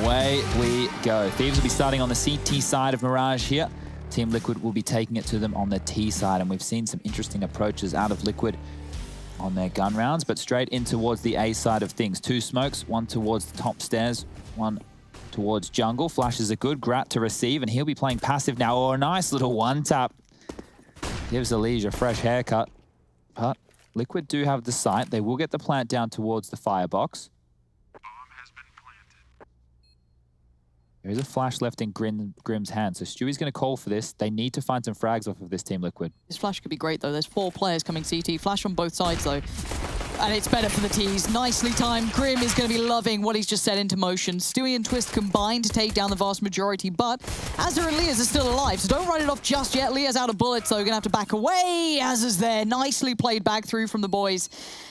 away we go. Thieves will be starting on the CT side of Mirage here. Team Liquid will be taking it to them on the T side, and we've seen some interesting approaches out of Liquid on their gun rounds, but straight in towards the A side of things. Two smokes, one towards the top stairs, one towards jungle. Flashes are good, Grat to receive, and he'll be playing passive now. Oh, a nice little one tap. Gives Elige a fresh haircut, but Liquid do have the sight. They will get the plant down towards the firebox. There is a flash left in Grim's hand, so Stewie's going to call for this. They need to find some frags off of this Team Liquid. This flash could be great, though. There's 4 players coming CT. Flash on both sides, though. And it's better for the T's. Nicely timed. Grim is going to be loving what he's just set into motion. Stewie and Twist combined to take down the vast majority, but Azza and Liaz are still alive, so don't write it off just yet. Liaz out of bullets, so going to have to back away. Azza's there. Nicely played back through from the boys.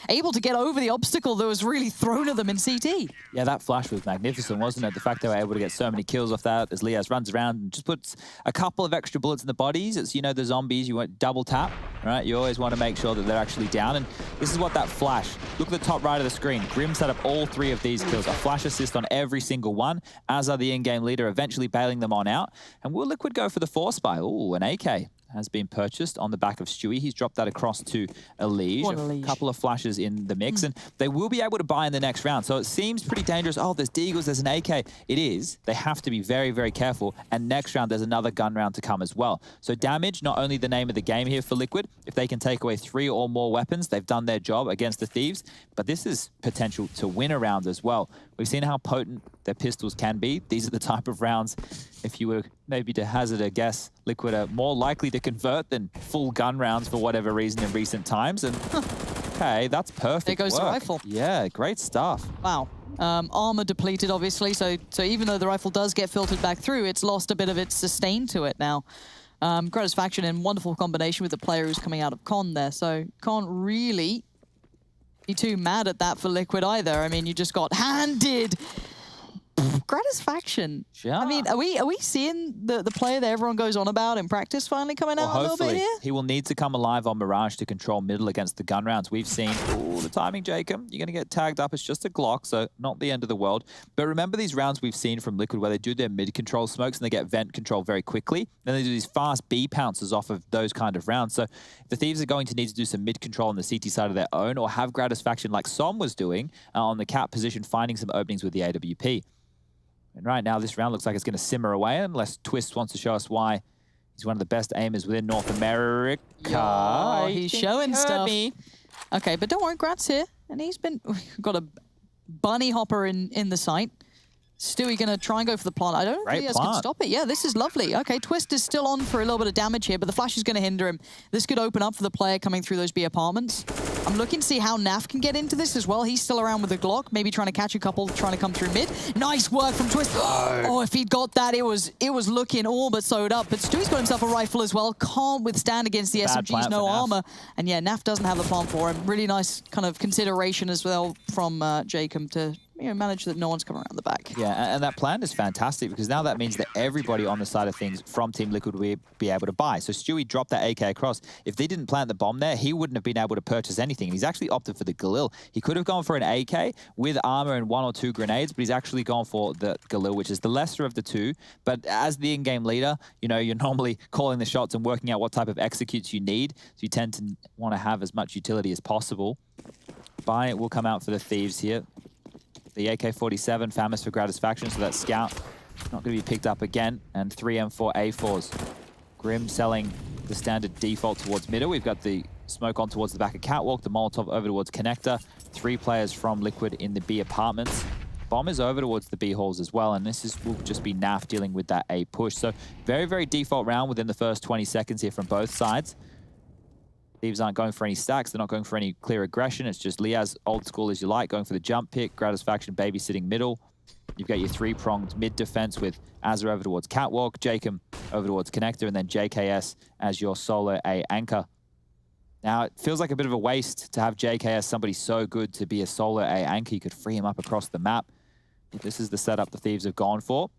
Able to get over the obstacle that was really thrown at them in CT. Yeah, that flash was magnificent, wasn't it? The fact they were able to get so many kills off that as Liaz runs around and just puts a couple of extra bullets in the bodies. It's, you know, the zombies, you want double tap, right? You always want to make sure that they're actually down. And this is what that flash, look at the top right of the screen. Grim set up all 3 of these kills. A flash assist on every single one, as are the in-game leader, eventually bailing them on out. And will Liquid go for the force buy? Ooh, an AK has been purchased on the back of Stewie. He's dropped that across to Elige. A couple of flashes in the mix, and they will be able to buy in the next round. So it seems pretty dangerous. Oh, there's Deagles, there's an AK. It is. They have to be very, very careful. And next round, there's another gun round to come as well. So damage, not only the name of the game here for Liquid. If they can take away 3 or more weapons, they've done their job against the Thieves. But this is potential to win a round as well. We've seen how potent their pistols can be. These are the type of rounds, if you were maybe to hazard a guess, Liquid are more likely to convert than full gun rounds for whatever reason in recent times. And okay, that's perfect. There goes work. the rifle. Yeah, great stuff. Wow. Armor depleted, obviously, so even though the rifle does get filtered back through, it's lost a bit of its sustain to it now. Gratisfaction in wonderful combination with the player who's coming out of Con there, so can't really be too mad at that for Liquid either. I mean, you just got handed. Gratisfaction. Yeah. I mean, are we seeing the player that everyone goes on about in practice finally coming out a little bit here? He will need to come alive on Mirage to control middle against the gun rounds. We've seen, ooh, the timing, Jacob. You're going to get tagged up. It's just a Glock, so not the end of the world. But remember these rounds we've seen from Liquid where they do their mid-control smokes and they get vent control very quickly. Then they do these fast B pounces off of those kind of rounds. So the Thieves are going to need to do some mid-control on the CT side of their own, or have Gratisfaction like Som was doing on the cap position, finding some openings with the AWP. And right now, this round looks like it's going to simmer away, unless Twist wants to show us why he's one of the best aimers within North America. Oh, he's showing stuff. Okay, but don't worry, Grat's here. And he's been... got a bunny hopper in the sight. Stewie going to try and go for the plant. I don't think Liaz can stop it. Yeah, this is lovely. Okay, Twist is still on for a little bit of damage here, but the flash is going to hinder him. This could open up for the player coming through those B apartments. I'm looking to see how Naf can get into this as well. He's still around with the Glock, maybe trying to catch a couple, trying to come through mid. Nice work from Twist. Oh, if he'd got that, it was looking all but sewed up. But Stewie's got himself a rifle as well. Can't withstand against the SMGs, no armor. And yeah, Naf doesn't have the plant for him. Really nice kind of consideration as well from Jacob to manage that no one's coming around the back. Yeah, and that plan is fantastic because now that means that everybody on the side of things from Team Liquid will be able to buy. So Stewie dropped that AK across. If they didn't plant the bomb there, he wouldn't have been able to purchase anything. He's actually opted for the Galil. He could have gone for an AK with armor and 1 or 2 grenades, but he's actually gone for the Galil, which is the lesser of the 2. But as the in-game leader, you know, you're normally calling the shots and working out what type of executes you need. So you tend to want to have as much utility as possible. Buy will come out for the Thieves here. The AK-47, famous for Gratisfaction, so that Scout not going to be picked up again. And 3 M4 A4s. Grim selling the standard default towards middle. We've got the smoke on towards the back of Catwalk, the Molotov over towards Connector. 3 players from Liquid in the B apartments. Bomb is over towards the B halls as well, and will just be Naf dealing with that A push. So very, very default round within the first 20 seconds here from both sides. Thieves aren't going for any stacks. They're not going for any clear aggression. It's just Liaz, old school as you like, going for the jump pick. Gratisfaction babysitting middle. You've got your 3-pronged mid defense with Azza over towards Catwalk, Jacob over towards Connector, and then JKS as your solo A anchor. Now, it feels like a bit of a waste to have JKS, somebody so good to be a solo A anchor. You could free him up across the map. But this is the setup the Thieves have gone for.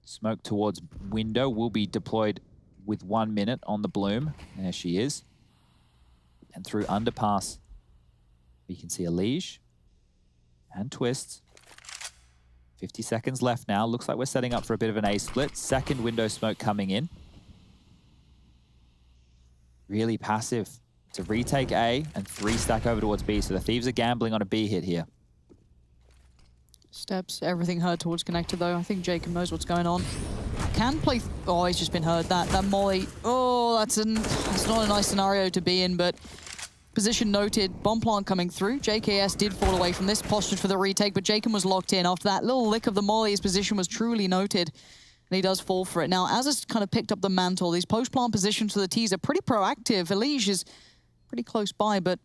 Smoke towards window will be deployed with 1 minute on the Bloom. There she is. And through underpass, we can see Elige and Twist. 50 seconds left now. Looks like we're setting up for a bit of an A split. Second window smoke coming in. Really passive to retake A and 3 stack over towards B. So the Thieves are gambling on a B hit here. Steps, everything heard towards connector though. I think Jacob knows what's going on. Can play, oh, he's just been heard. That molly, oh, that's not a nice scenario to be in, but position noted, bomb plant coming through. JKS did fall away from this, postured for the retake, but Jacob was locked in. After that little lick of the molly, his position was truly noted, and he does fall for it. Now, as has kind of picked up the mantle, these post-plant positions for the T's are pretty proactive. Elige is pretty close by, but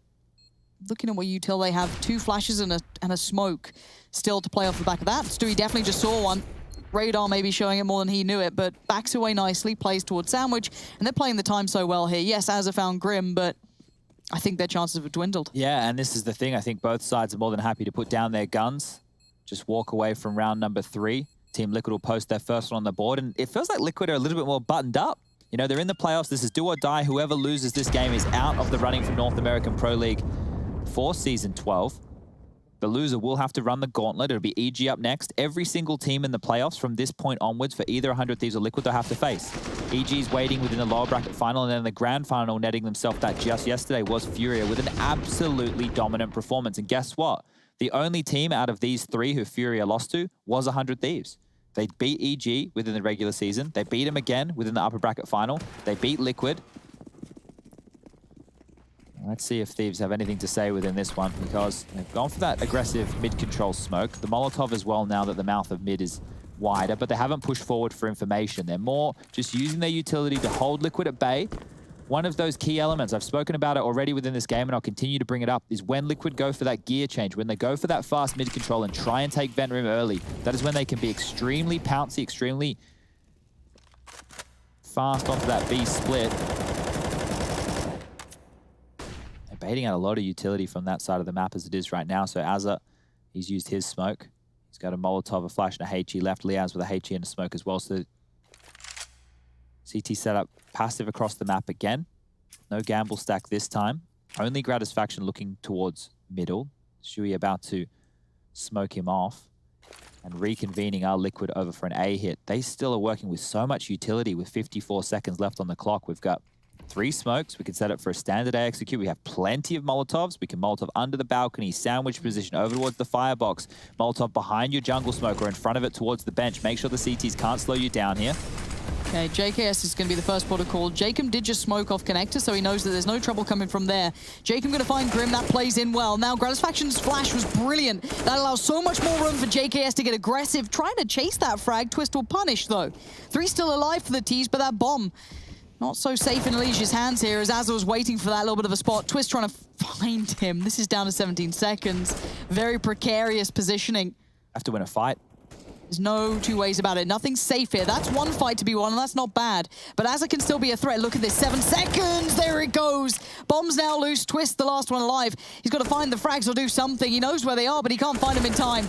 looking at what util they have, 2 flashes and a smoke still to play off the back of that. Stewie definitely just saw one. Radar maybe showing it more than he knew it, but backs away nicely, plays towards Sandwich, and they're playing the time so well here. Yes, Azza found Grim, but I think their chances have dwindled. Yeah, and this is the thing. I think both sides are more than happy to put down their guns, just walk away from round number 3. Team Liquid will post their first one on the board, and it feels like Liquid are a little bit more buttoned up. You know, they're in the playoffs. This is do or die. Whoever loses this game is out of the running for North American Pro League for Season 12. The loser will have to run the gauntlet. It'll be EG up next. Every single team in the playoffs from this point onwards for either 100 Thieves or Liquid they'll have to face. EG's waiting within the lower bracket final, and then the grand final netting themselves that just yesterday was Furia with an absolutely dominant performance. And guess what? The only team out of these 3 who Furia lost to was 100 Thieves. They beat EG within the regular season. They beat them again within the upper bracket final. They beat Liquid. Let's see if Thieves have anything to say within this one, because they've gone for that aggressive mid-control smoke. The Molotov as well, now that the mouth of mid is wider, but they haven't pushed forward for information. They're more just using their utility to hold Liquid at bay. One of those key elements, I've spoken about it already within this game, and I'll continue to bring it up, is when Liquid go for that gear change, when they go for that fast mid-control and try and take vent room early, that is when they can be extremely pouncy, extremely fast onto that B split. Baiting out a lot of utility from that side of the map as it is right now. So Azza, he's used his smoke. He's got a Molotov, a flash, and a HE left. Liaz with a HE and a smoke as well. So CT setup passive across the map again. No gamble stack this time. Only Gratisfaction looking towards middle. Shui about to smoke him off. And reconvening our Liquid over for an A hit. They still are working with so much utility with 54 seconds left on the clock. We've got 3 smokes. We can set up for a standard A execute. We have plenty of Molotovs. We can Molotov under the balcony, sandwich position over towards the firebox. Molotov behind your jungle smoke or in front of it towards the bench. Make sure the CTs can't slow you down here. Okay, JKS is going to be the first port of call. Jacob did just smoke off connector, so he knows that there's no trouble coming from there. Jacob going to find Grim. That plays in well. Now, Gratisfaction's flash was brilliant. That allows so much more room for JKS to get aggressive. Trying to chase that frag. Twist will punish, though. 3 still alive for the T's, but that bomb not so safe in Elige's hands here as Azza was waiting for that little bit of a spot. Twist trying to find him. This is down to 17 seconds. Very precarious positioning. Have to win a fight. There's no 2 ways about it. Nothing's safe here. That's one fight to be won, and that's not bad. But Azza can still be a threat. Look at this, 7 seconds. There it goes. Bomb's now loose. Twist, the last one alive. He's got to find the frags or do something. He knows where they are, but he can't find them in time.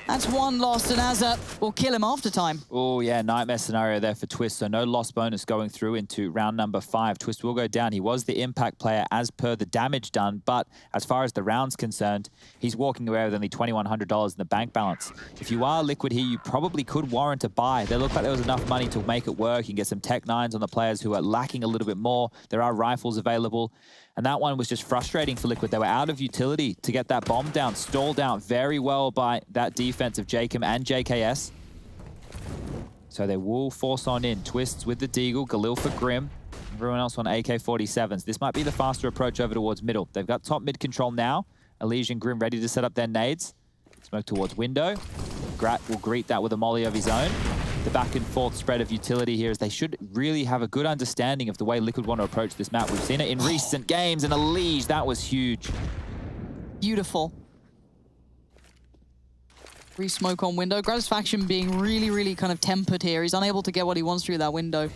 That's 1 lost, and Azza will kill him after time. Oh, yeah, nightmare scenario there for Twist. So no loss bonus going through into round number 5. Twist will go down. He was the impact player as per the damage done, but as far as the round's concerned, he's walking away with only $2,100 in the bank balance. If you are Liquid here, you probably could warrant a buy. There looked like there was enough money to make it work. You can get some Tech 9s on the players who are lacking a little bit more. There are rifles available. And that one was just frustrating for Liquid. They were out of utility to get that bomb down. Stalled out very well by that defense of Jacob and JKS. So they will force on in. Twists with the Deagle, Galil for Grim. Everyone else on AK-47s. This might be the faster approach over towards middle. They've got top mid control now. Elige and Grim ready to set up their nades. Smoke towards window. Grat will greet that with a molly of his own. The back and forth spread of utility here is they should really have a good understanding of the way Liquid want to approach this map. We've seen it in recent games, and Elige, that was huge. Beautiful. Re-smoke on window. Gratisfaction being really, really kind of tempered here. He's unable to get what he wants through that window.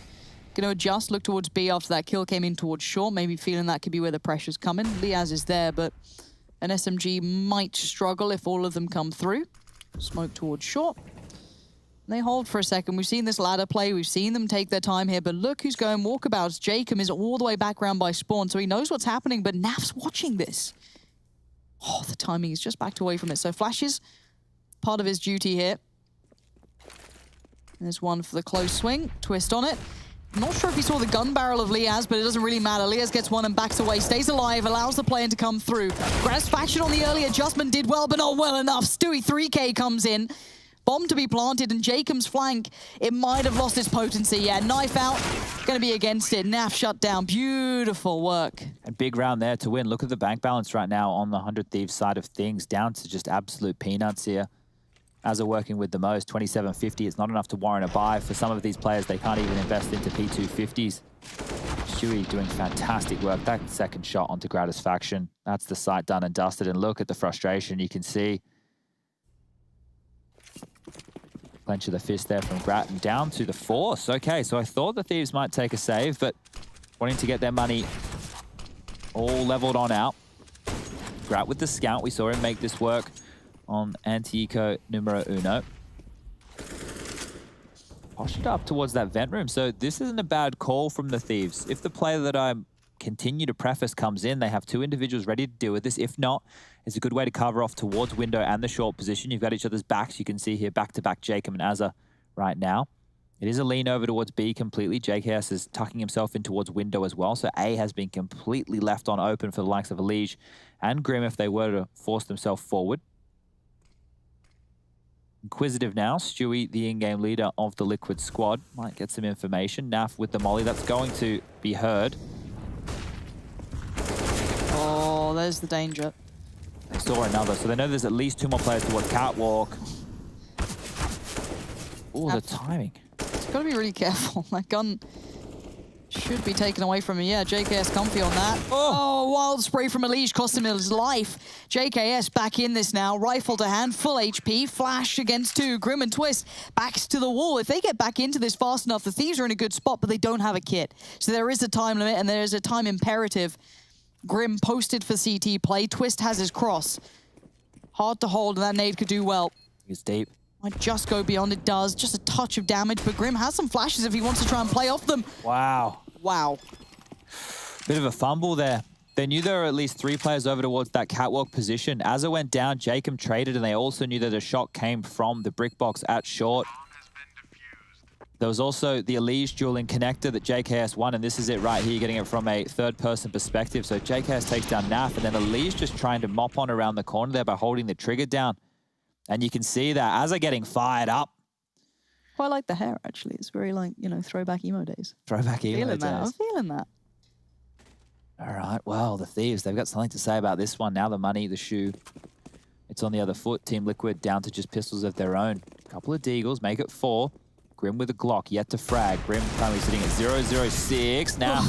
Going to adjust, look towards B after that kill came in towards short. Maybe feeling that could be where the pressure's coming. Liaz is there, but an SMG might struggle if all of them come through. Smoke towards short. They hold for a second. We've seen this ladder play. We've seen them take their time here, but look who's going walkabouts. Jacob is all the way back round by spawn, so he knows what's happening, but Naf's watching this. Oh, the timing is just backed away from it. So Flash is part of his duty here. There's one for the close swing. Twist on it. I'm not sure if he saw the gun barrel of Liaz, but it doesn't really matter. Liaz gets one and backs away, stays alive, allows the play-in to come through. Gratisfaction on the early adjustment did well, but not well enough. Stewie 3K comes in. Bomb to be planted, and Jacob's flank, it might have lost its potency. Yeah, knife out, going to be against it. Naf shut down. Beautiful work. A big round there to win. Look at the bank balance right now on the 100 Thieves side of things, down to just absolute peanuts here. As are working with the most, 27.50. It's not enough to warrant a buy. For some of these players, they can't even invest into P250s. Stewie doing fantastic work. That second shot onto Gratisfaction. That's the sight done and dusted. And look at the frustration you can see. Clench of the fist there from Grattan down to the force. Okay, so I thought the Thieves might take a save, but wanting to get their money all leveled on out. Grat with the scout. We saw him make this work on Anti-Eco numero uno. Push it up towards that vent room. So this isn't a bad call from the Thieves. If the player that I continue to preface comes in, they have two individuals ready to deal with this. If not, it's a good way to cover off towards window and the short position. You've got each other's backs. You can see here back-to-back Jacob and Azza right now. It is a lean over towards B completely. JKS is tucking himself in towards window as well. So A has been completely left on open for the likes of Elige and Grim if they were to force themselves forward. Inquisitive now. Stewie, the in-game leader of the Liquid squad, might get some information. Naf with the molly. That's going to be heard. Oh, there's the danger. They saw another, so they know there's at least two more players towards Catwalk. Oh, the timing. It's got to be really careful. That gun should be taken away from him. Yeah, JKS comfy on that. Oh, wild spray from Elige cost him his life. JKS back in this now. Rifle to hand, full HP. Flash against two. Grim and Twist backs to the wall. If they get back into this fast enough, the Thieves are in a good spot, but they don't have a kit. So there is a time limit and there is a time imperative. Grim posted for CT play. Twist has his cross. Hard to hold, and that nade could do well. He's deep. Might just go beyond. It does. Just a touch of damage, but Grim has some flashes if he wants to try and play off them. Wow. Wow. Bit of a fumble there. They knew there were at least three players over towards that catwalk position. As it went down, Jacob traded, and they also knew that a shot came from the brick box at short. There was also the Elige dueling connector that JKS won, and this is it right here, getting it from a third-person perspective. So JKS takes down Naf, and then Elige just trying to mop on around the corner there by holding the trigger down. And you can see that as they're getting fired up. Quite like the hair, actually. It's very like, you know, throwback emo days. Throwback emo days. I'm feeling that. All right, well, the Thieves, they've got something to say about this one. Now the money, the shoe, it's on the other foot. Team Liquid down to just pistols of their own. Couple of Deagles, make it 4. Grim with a Glock, yet to frag. Grim currently sitting at 006. Now,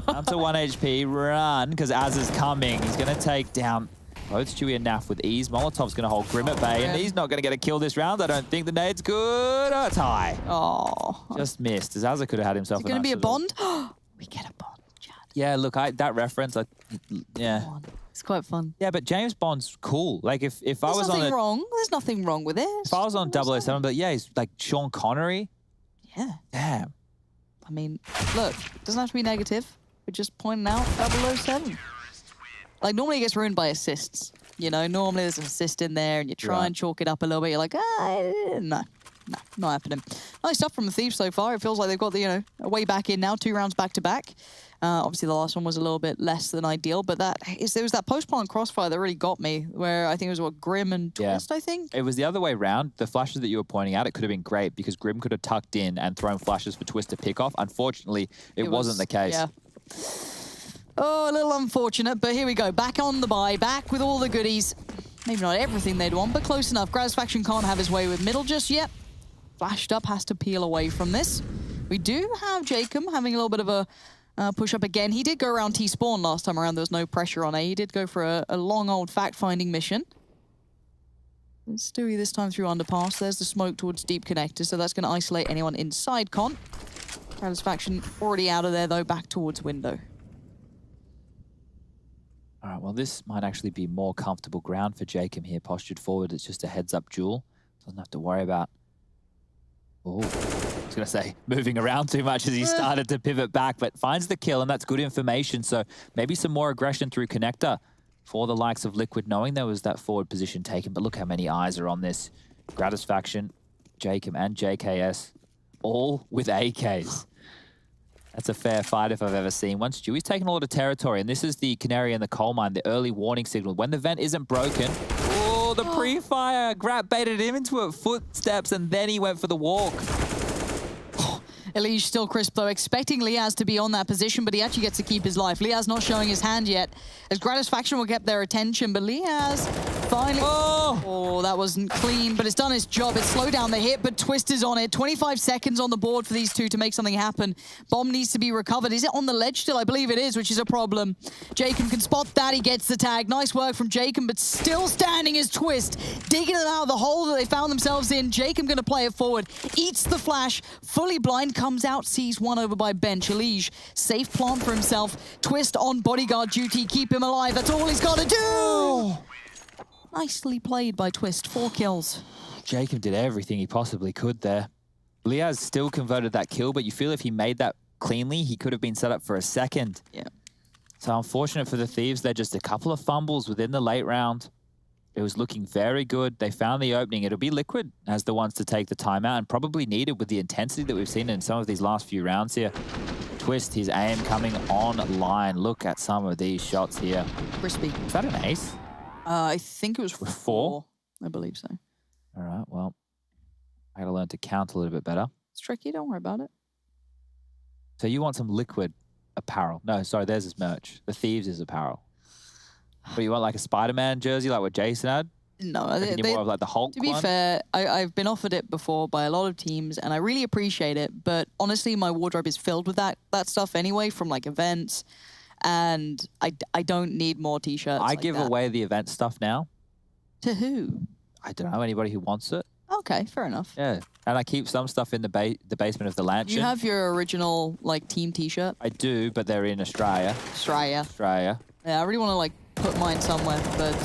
down to 1 HP. Run, because Az is coming. He's going to take down both Stewie and Naf with ease. Molotov's going to hold Grim at bay, and he's not going to get a kill this round. I don't think the nade's good. Oh, it's high. Oh. Just missed. Azza could have had himself Is it going to be a bond? We get a bond, Chad. Yeah, look, that reference, yeah. It's quite fun. Yeah, but James Bond's cool. Like, if I was on There's nothing wrong with it. If I was on 007, but yeah, he's like Sean Connery. Yeah. Damn. I mean, look, it doesn't have to be negative. We're just pointing out 007. Like, normally it gets ruined by assists. You know, normally there's an assist in there and you try and chalk it up a little bit. You're like, no, not happening. Nice stuff from the Thieves so far. It feels like they've got the, you know, a way back in now, 2 rounds back to back. Obviously, the last one was a little bit less than ideal, but there was that post-plant crossfire that really got me, where I think it was, Grim and Twist, I think? It was the other way around. The flashes that you were pointing out, it could have been great, because Grim could have tucked in and thrown flashes for Twist to pick off. Unfortunately, it wasn't the case. Yeah. Oh, a little unfortunate, but here we go. Back on the buy, back with all the goodies. Maybe not everything they'd want, but close enough. Gratisfaction can't have his way with middle just yet. Flashed up, has to peel away from this. We do have Jacob having a little bit of a push up again. He did go around T-spawn last time around. There was no pressure on A. He did go for a long old fact-finding mission. Stewie this time through underpass. There's the smoke towards deep connector, so that's going to isolate anyone inside con. Gratisfaction already out of there, though, back towards window. All right, well, this might actually be more comfortable ground for Jacob here. Postured forward, it's just a heads-up duel. Doesn't have to worry about... Oh, I was going to say, moving around too much as he started to pivot back, but finds the kill, and that's good information. So maybe some more aggression through connector for the likes of Liquid, knowing there was that forward position taken. But look how many eyes are on this. Gratisfaction Jacob and JKS, all with AKs. That's a fair fight if I've ever seen one. Stewie's taken a lot of territory, and this is the canary in the coal mine, the early warning signal. When the vent isn't broken, oh, the pre-fire. Grat baited him into it, footsteps, and then he went for the walk. Elige still crisp though, expecting Liaz to be on that position, but he actually gets to keep his life. Liaz not showing his hand yet, as Gratisfaction will get their attention, but Liaz finally... Oh, that wasn't clean, but it's done its job. It slowed down the hit, but Twist is on it. 25 seconds on the board for these two to make something happen. Bomb needs to be recovered. Is it on the ledge still? I believe it is, which is a problem. Jacob can spot that. He gets the tag. Nice work from Jacob, but still standing is Twist, digging it out of the hole that they found themselves in. Jacob going to play it forward. Eats the flash, fully blind, comes out, sees one over by bench. Elige, safe plant for himself. Twist on bodyguard duty, keep him alive. That's all he's got to do! Nicely played by Twist, 4 kills. Jacob did everything he possibly could there. Liaz still converted that kill, but you feel if he made that cleanly, he could have been set up for a second. Yeah. So unfortunate for the Thieves, they're just a couple of fumbles within the late round. It was looking very good. They found the opening. It'll be Liquid as the ones to take the timeout, and probably needed with the intensity that we've seen in some of these last few rounds here. Twist, his aim coming online. Look at some of these shots here. Crispy. Is that an ace? I think it was 4. I believe so. All right, well, I gotta learn to count a little bit better. It's tricky, don't worry about it. So you want some Liquid apparel. No, sorry, there's his merch. The Thieves is apparel. But you want like a Spider-Man jersey like what Jason had? No, you're more of like the Hulk to be one? fair, I've been offered it before by a lot of teams, and I really appreciate it. But honestly, my wardrobe is filled with that stuff anyway, from like events, and I don't need more T-shirts. I give away the event stuff now. To who? I don't know, anybody who wants it. Okay, fair enough. Yeah, and I keep some stuff in the basement of the Lantern. You have your original like team T-shirt? I do, but they're in Australia. Australia. Yeah, I really want to like put mine somewhere, but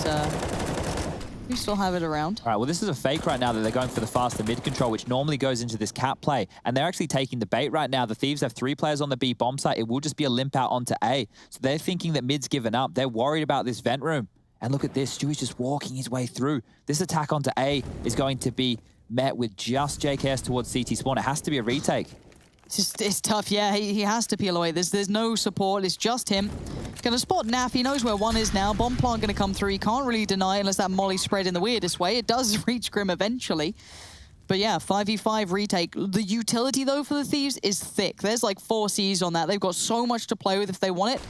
we still have it around. All right, well, this is a fake right now that they're going for the faster mid control, which normally goes into this cap play, and they're actually taking the bait right now. The Thieves have 3 players on the B bomb site. It will just be a limp out onto A. So they're thinking that mid's given up. They're worried about this vent room. And look at this, Stewie's just walking his way through. This attack onto A is going to be met with just JKS towards CT spawn. It has to be a retake. It's tough, yeah. He has to peel away. There's no support. It's just him. Going to spot Naf. He knows where one is now. Bomb plant going to come through. He can't really deny unless that molly spread in the weirdest way. It does reach Grim eventually. But yeah, 5v5 retake. The utility, though, for the Thieves is thick. There's like 4 Cs on that. They've got so much to play with if they want it.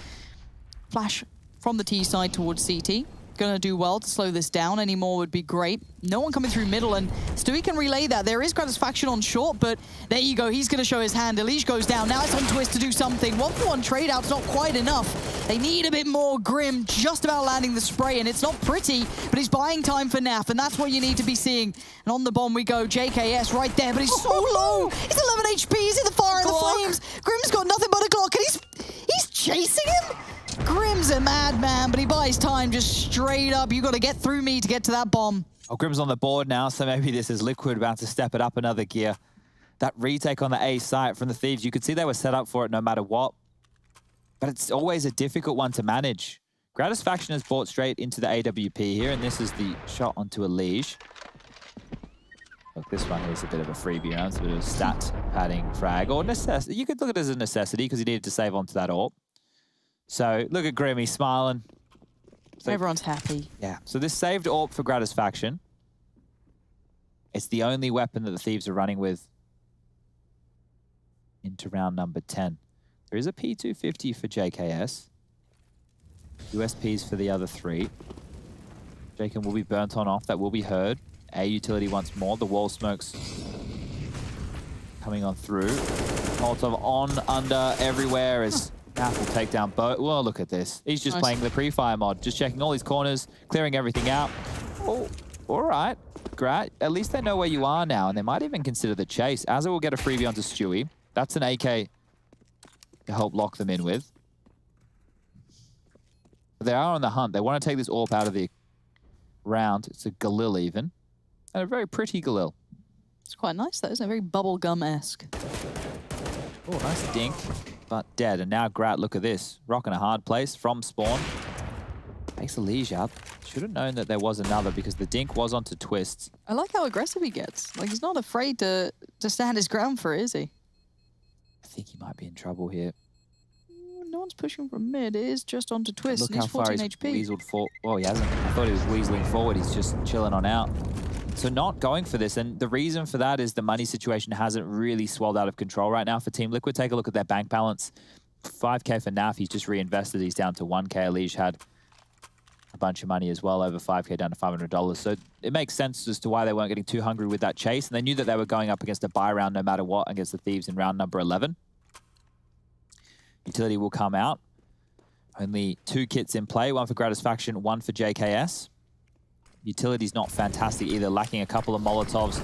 Flash from the T side towards CT. Gonna do well to slow this down. Any more would be great. No one coming through middle, and Stewie can relay that. There is Gratisfaction on short, but there you go. He's gonna show his hand. Elige goes down. Now it's on Twist to do something. 1-for-1 trade out's not quite enough. They need a bit more. Grim just about landing the spray, and it's not pretty, but he's buying time for Naf, and that's what you need to be seeing. And on the bomb we go. JKS right there, but he's so low. He's 11 HP. He's in the fire and the flames. Grim's got nothing but a Glock, and he's chasing him. Grim's a madman, but he buys time just straight up. You got to get through me to get to that bomb. Oh, Grim's on the board now, so maybe this is Liquid about to step it up another gear. That retake on the A site from the Thieves, you could see they were set up for it no matter what. But it's always a difficult one to manage. Gratisfaction has bought straight into the AWP here, and this is the shot onto Elige. Look, this one is a bit of a freebie round. It's a bit of a stat padding frag, or necessity. You could look at it as a necessity because he needed to save onto that AWP. So look at Grim, he's smiling. So, everyone's happy. Yeah, so this saved AWP for Gratisfaction. It's the only weapon that the Thieves are running with into round number 10. There is a P250 for JKS. USPs for the other 3. Jacob will be burnt on off, that will be heard. A utility once more, the wall smokes coming on through. Molotov on, under, everywhere as Naf will take down both. Well, look at this. He's just playing the pre-fire mod, just checking all his corners, clearing everything out. Oh, all right. Great. At least they know where you are now, and they might even consider the chase. Azza will get a freebie onto Stewie. That's an AK to help lock them in with. But they are on the hunt. They want to take this AWP out of the round. It's a Galil even. And a very pretty Galil. It's quite nice, though, isn't it? Very bubblegum-esque. Oh, nice dink. But dead. And now Grat, look at this. Rocking a hard place from spawn. Takes the Liege out. Should have known that there was another because the Dink was onto Twists. I like how aggressive he gets. Like, he's not afraid to stand his ground for it, is he? I think he might be in trouble here. No one's pushing from mid. It is just onto Twist. Look and how far 14 he's HP. weaseled forward. Oh, he hasn't. I thought he was weaseling forward. He's just chilling on out. So not going for this. And the reason for that is the money situation hasn't really swelled out of control right now for Team Liquid. Take a look at their bank balance. 5K for Naf. He's just reinvested. He's down to 1K. Liege had a bunch of money as well, over 5K down to $500. So it makes sense as to why they weren't getting too hungry with that chase. And they knew that they were going up against a buy round no matter what against the Thieves in round number 11. Utility will come out. Only 2 kits in play, one for Gratisfaction, one for JKS. Utility's not fantastic either, lacking a couple of Molotovs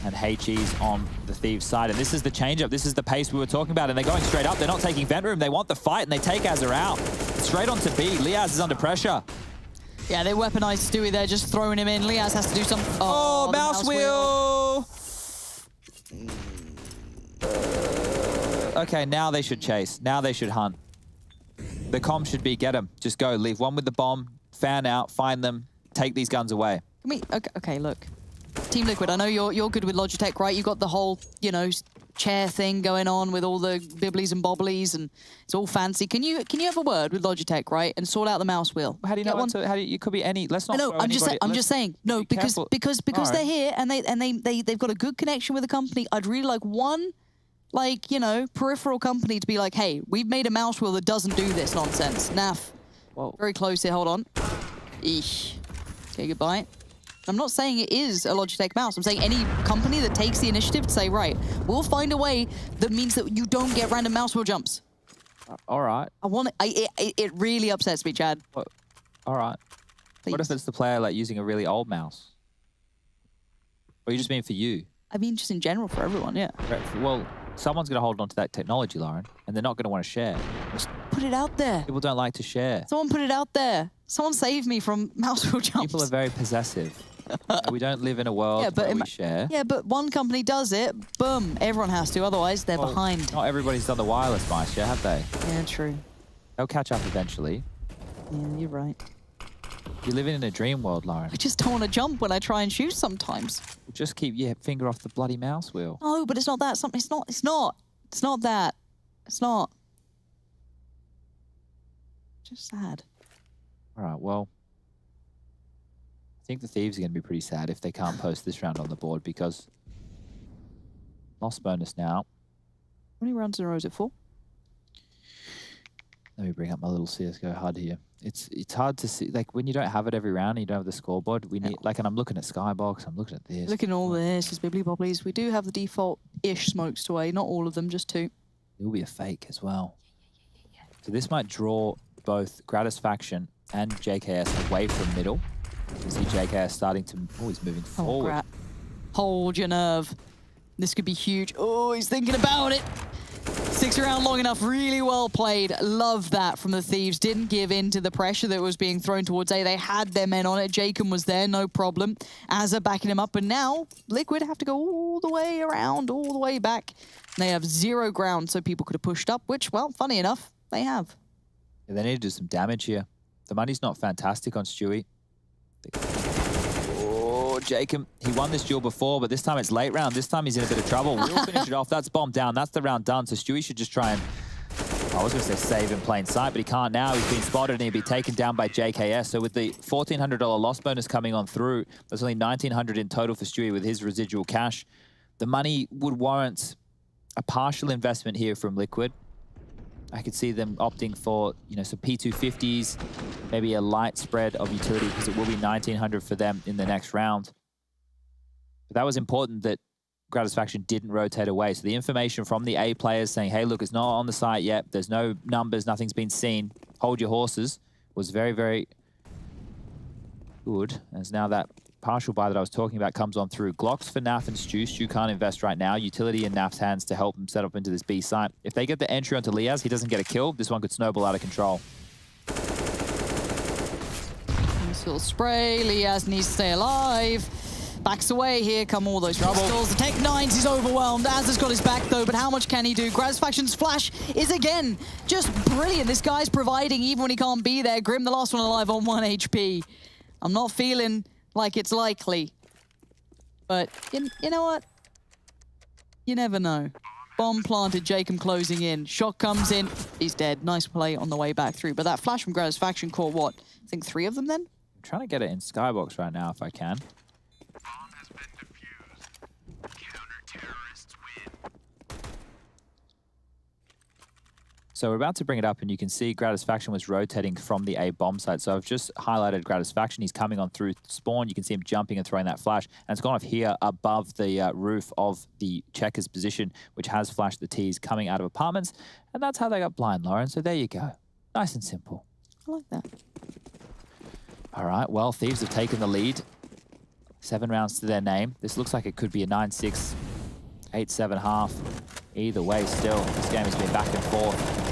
and HEs on the Thieves side. And this is the change-up. This is the pace we were talking about. And they're going straight up. They're not taking vent room. They want the fight, and they take Azza out. Straight on to B. Liaz is under pressure. Yeah, they weaponized Stewie there, just throwing him in. Liaz has to do some... Oh, mouse wheel! Okay, now they should chase. Now they should hunt. The comm should be, get them. Just go. Leave one with the bomb. Fan out. Find them. Take these guns away. Can we... Okay, look. Team Liquid, I know you're good with Logitech, right? You got the whole, you know, chair thing going on with all the bibblies and bobblies, and it's all fancy. Can you have a word with Logitech, right, and sort out the mouse wheel? How do you know one? How do you could be any? Let's not. No, I'm just saying. No, because they're here and they've got a good connection with the company. I'd really like one, like, you know, peripheral company to be like, hey, we've made a mouse wheel that doesn't do this nonsense. Naf, whoa, very close here. Hold on. Eesh. Okay, goodbye. I'm not saying it is a Logitech mouse. I'm saying any company that takes the initiative to say, right, we'll find a way that means that you don't get random mouse wheel jumps. All right. It really upsets me, Chad. What? All right. Please. What if it's the player like using a really old mouse? Or you just mean for you? I mean, just in general for everyone, yeah. Well, someone's going to hold on to that technology, Lauren, and they're not going to want to share. Just put it out there. People don't like to share. Someone put it out there. Someone save me from mouse wheel jumps. People are very possessive. We don't live in a world where we share. Yeah, but one company does it, boom, everyone has to, otherwise they're behind. Not everybody's done the wireless mice yet, have they? Yeah, true. They'll catch up eventually. Yeah, you're right. You're living in a dream world, Lauren. I just don't want to jump when I try and shoot sometimes. Just keep your finger off the bloody mouse wheel. No, but it's not that. It's not that. It's not. Just sad. All right, well, I think the Thieves are going to be pretty sad if they can't post this round on the board because lost bonus now. How many rounds in a row is it for? Let me bring up my little CSGO HUD here. It's hard to see, like, when you don't have it every round and you don't have the scoreboard, we need, like, and I'm looking at Skybox, I'm looking at this. Looking at all this, just bibbly bobblies. We do have the default-ish smokes away, not all of them, just 2. It will be a fake as well. So this might draw both Gratisfaction and JKS away from middle. You see JKS starting to, oh, he's moving forward. Crap. Hold your nerve. This could be huge. Oh, he's thinking about it. Sticks around long enough, really well played. Love that from the Thieves. Didn't give in to the pressure that was being thrown towards A. They had their men on it. Jacob was there, no problem. Azza backing him up, and now Liquid have to go all the way around, all the way back. And they have 0 ground, so people could have pushed up, which, well, funny enough, they have. Yeah, they need to do some damage here. The money's not fantastic on Stewie. Oh, Jacob, he won this duel before, but this time it's late round. This time he's in a bit of trouble. We'll finish it off. That's bomb down. That's the round done. So Stewie should just try and, I was going to say save in plain sight, but he can't now. He's been spotted and he'll be taken down by JKS. So with the $1,400 loss bonus coming on through, there's only $1,900 in total for Stewie with his residual cash. The money would warrant a partial investment here from Liquid. I could see them opting for, you know, some P250s, maybe a light spread of utility because it will be 1,900 for them in the next round. But that was important that Gratisfaction didn't rotate away. So the information from the A players saying, hey, look, it's not on the site yet. There's no numbers. Nothing's been seen. Hold your horses was very, very good. As now that partial buy that I was talking about comes on through. Glocks for Naf and Stu. Stu can't invest right now. Utility in Naf's hands to help him set up into this B site. If they get the entry onto Liaz, he doesn't get a kill. This one could snowball out of control. Nice little spray. Liaz needs to stay alive. Backs away. Here come all those pistols. The Tech-9s, he's overwhelmed. Az's got his back, though, but how much can he do? Gratifaction's flash is, again, just brilliant. This guy's providing even when he can't be there. Grim, the last one alive on 1 HP. I'm not feeling like it's likely. But you know what? You never know. Bomb planted, Jacob closing in. Shot comes in, he's dead. Nice play on the way back through. But that flash from Gratiffaction caught what? I think 3 of them then? I'm trying to get it in Skybox right now if I can. So we're about to bring it up, and you can see Gratiffaction was rotating from the A bomb site. So I've just highlighted Gratiffaction. He's coming on through spawn. You can see him jumping and throwing that flash. And it's gone off here above the roof of the Checkers position, which has flashed the T's coming out of apartments. And that's how they got blind, Lauren. So there you go. Nice and simple. I like that. All right, well, Thieves have taken the lead. 7 rounds to their name. This looks like it could be a 9-6, 8-7 half. Either way, still, this game has been back and forth.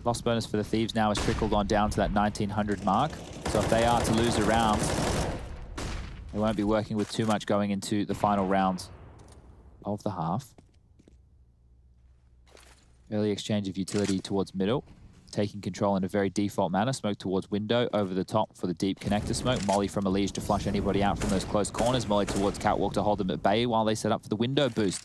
Loss bonus for the Thieves now has trickled on down to that 1900 mark. So if they are to lose a round, they won't be working with too much going into the final round of the half. Early exchange of utility towards middle. Taking control in a very default manner. Smoke towards window, over the top for the deep connector smoke. Molly from Mirage to flush anybody out from those close corners. Molly towards Catwalk to hold them at bay while they set up for the window boost.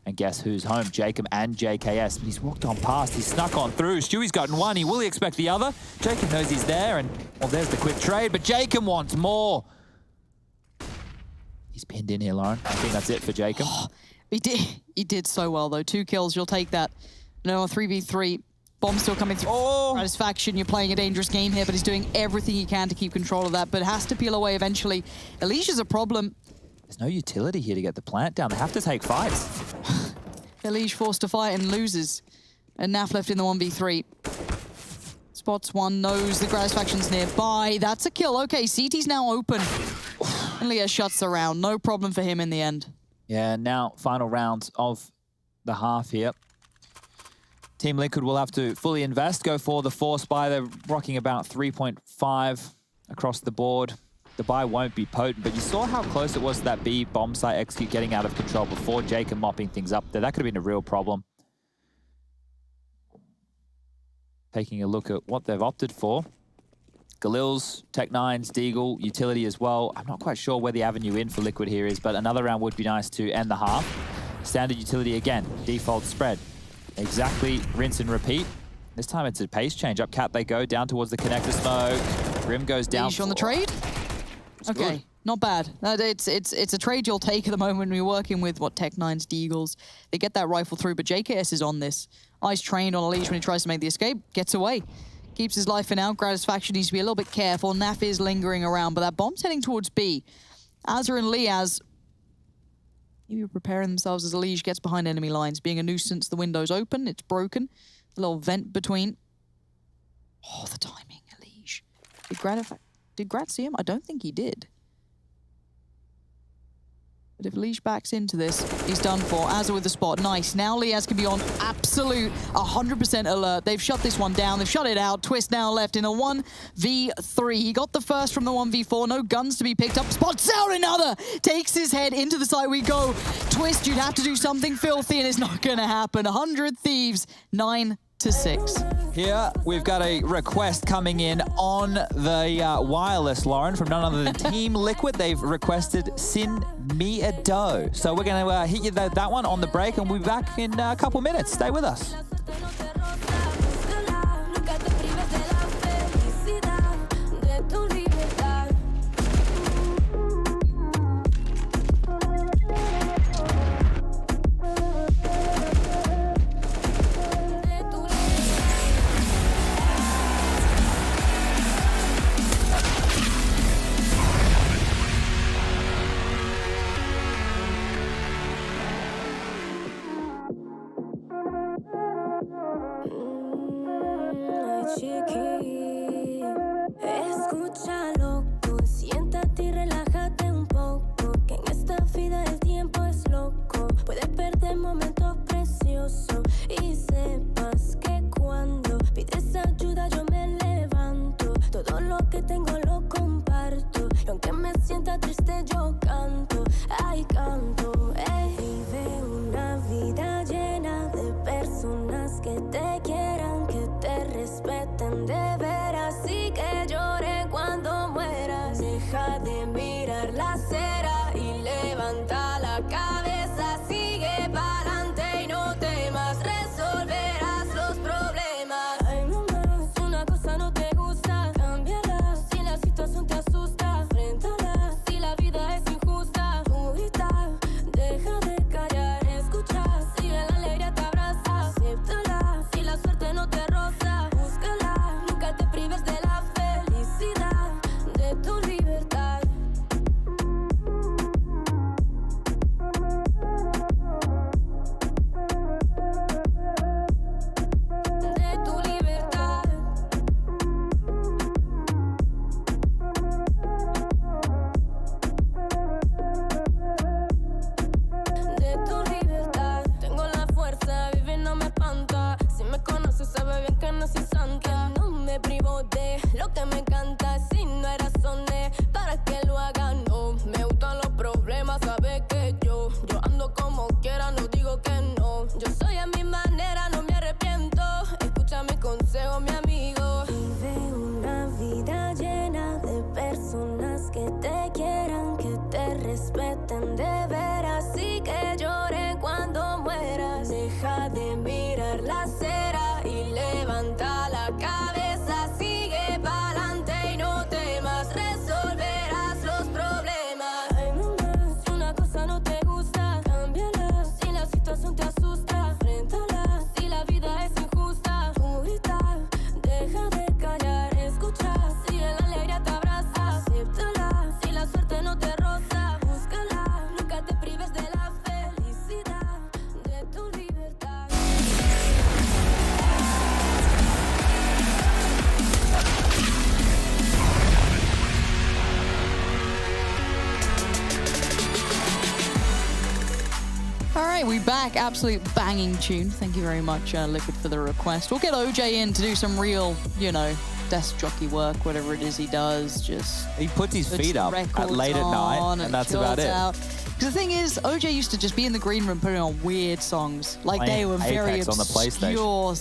And guess who's home? Jacob and JKS. But he's walked on past. He's snuck on through. Stewie's gotten one. He will expect the other. Jacob knows he's there. And, well, there's the quick trade. But Jacob wants more. He's pinned in here, Lauren. I think that's it for Jacob. Oh, he did so well, though. 2 kills. You'll take that. No, 3v3. Bomb still coming through. Oh! Gratiffaction, you're playing a dangerous game here, but he's doing everything he can to keep control of that, but has to peel away eventually. Alicia's a problem. There's no utility here to get the plant down. They have to take fights. Elige forced to fight and loses. And Naf left in the 1v3. Spots one, knows the Gratifaction's nearby. That's a kill. Okay, CT's now open. And Leah shuts the round. No problem for him in the end. Yeah, now final round of the half here. Team Liquid will have to fully invest, go for the force buy. They're rocking about 3.5 across the board. The buy won't be potent, but you saw how close it was to that B bomb site execute getting out of control before Jacob mopping things up there. That could have been a real problem. Taking a look at what they've opted for. Galil's, Tech-9s, Deagle, utility as well. I'm not quite sure where the avenue in for Liquid here is, but another round would be nice to end the half. Standard utility again, default spread. Exactly, rinse and repeat. This time it's a pace change. Up Cat they go, down towards the connector smoke. Grim goes down. Leash on the trade? Okay, good. Not bad. It's a trade you'll take at the moment when you're working with, what, Tech-9s, Deagles. They get that rifle through, but JKS is on this. Eyes trained on a leash when he tries to make the escape. Gets away. Keeps his life for now. Gratiffaction needs to be a little bit careful. Naf is lingering around, but that bomb's heading towards B. Azra and Liaz maybe preparing themselves as Elige gets behind enemy lines. Being a nuisance, the window's open, it's broken. A little vent between. Oh, the timing, Elige. Did Grat see him? I don't think he did. But if Elige backs into this, he's done for. Azza with the spot. Nice. Now Liaz can be on absolute 100% alert. They've shut this one down. They've shut it out. Twist now left in a 1v3. He got the first from the 1v4. No guns to be picked up. Spots out another. Takes his head into the side we go. Twist, you'd have to do something filthy, and it's not going to happen. 100 Thieves, 9-6. Here, we've got a request coming in on the wireless, Lauren, from none other than Team Liquid. They've requested Sin Me a Dough. So we're going to hit you that one on the break, and we'll be back in a couple minutes. Stay with us. right, we back. Absolute banging tune. Thank you very much, Liquid, for the request. We'll get OJ in to do some real, you know, desk jockey work, whatever it is he does. Just he puts his feet up late at night, and that's about it. Because the thing is, OJ used to just be in the green room putting on weird songs. Like, they were very obscure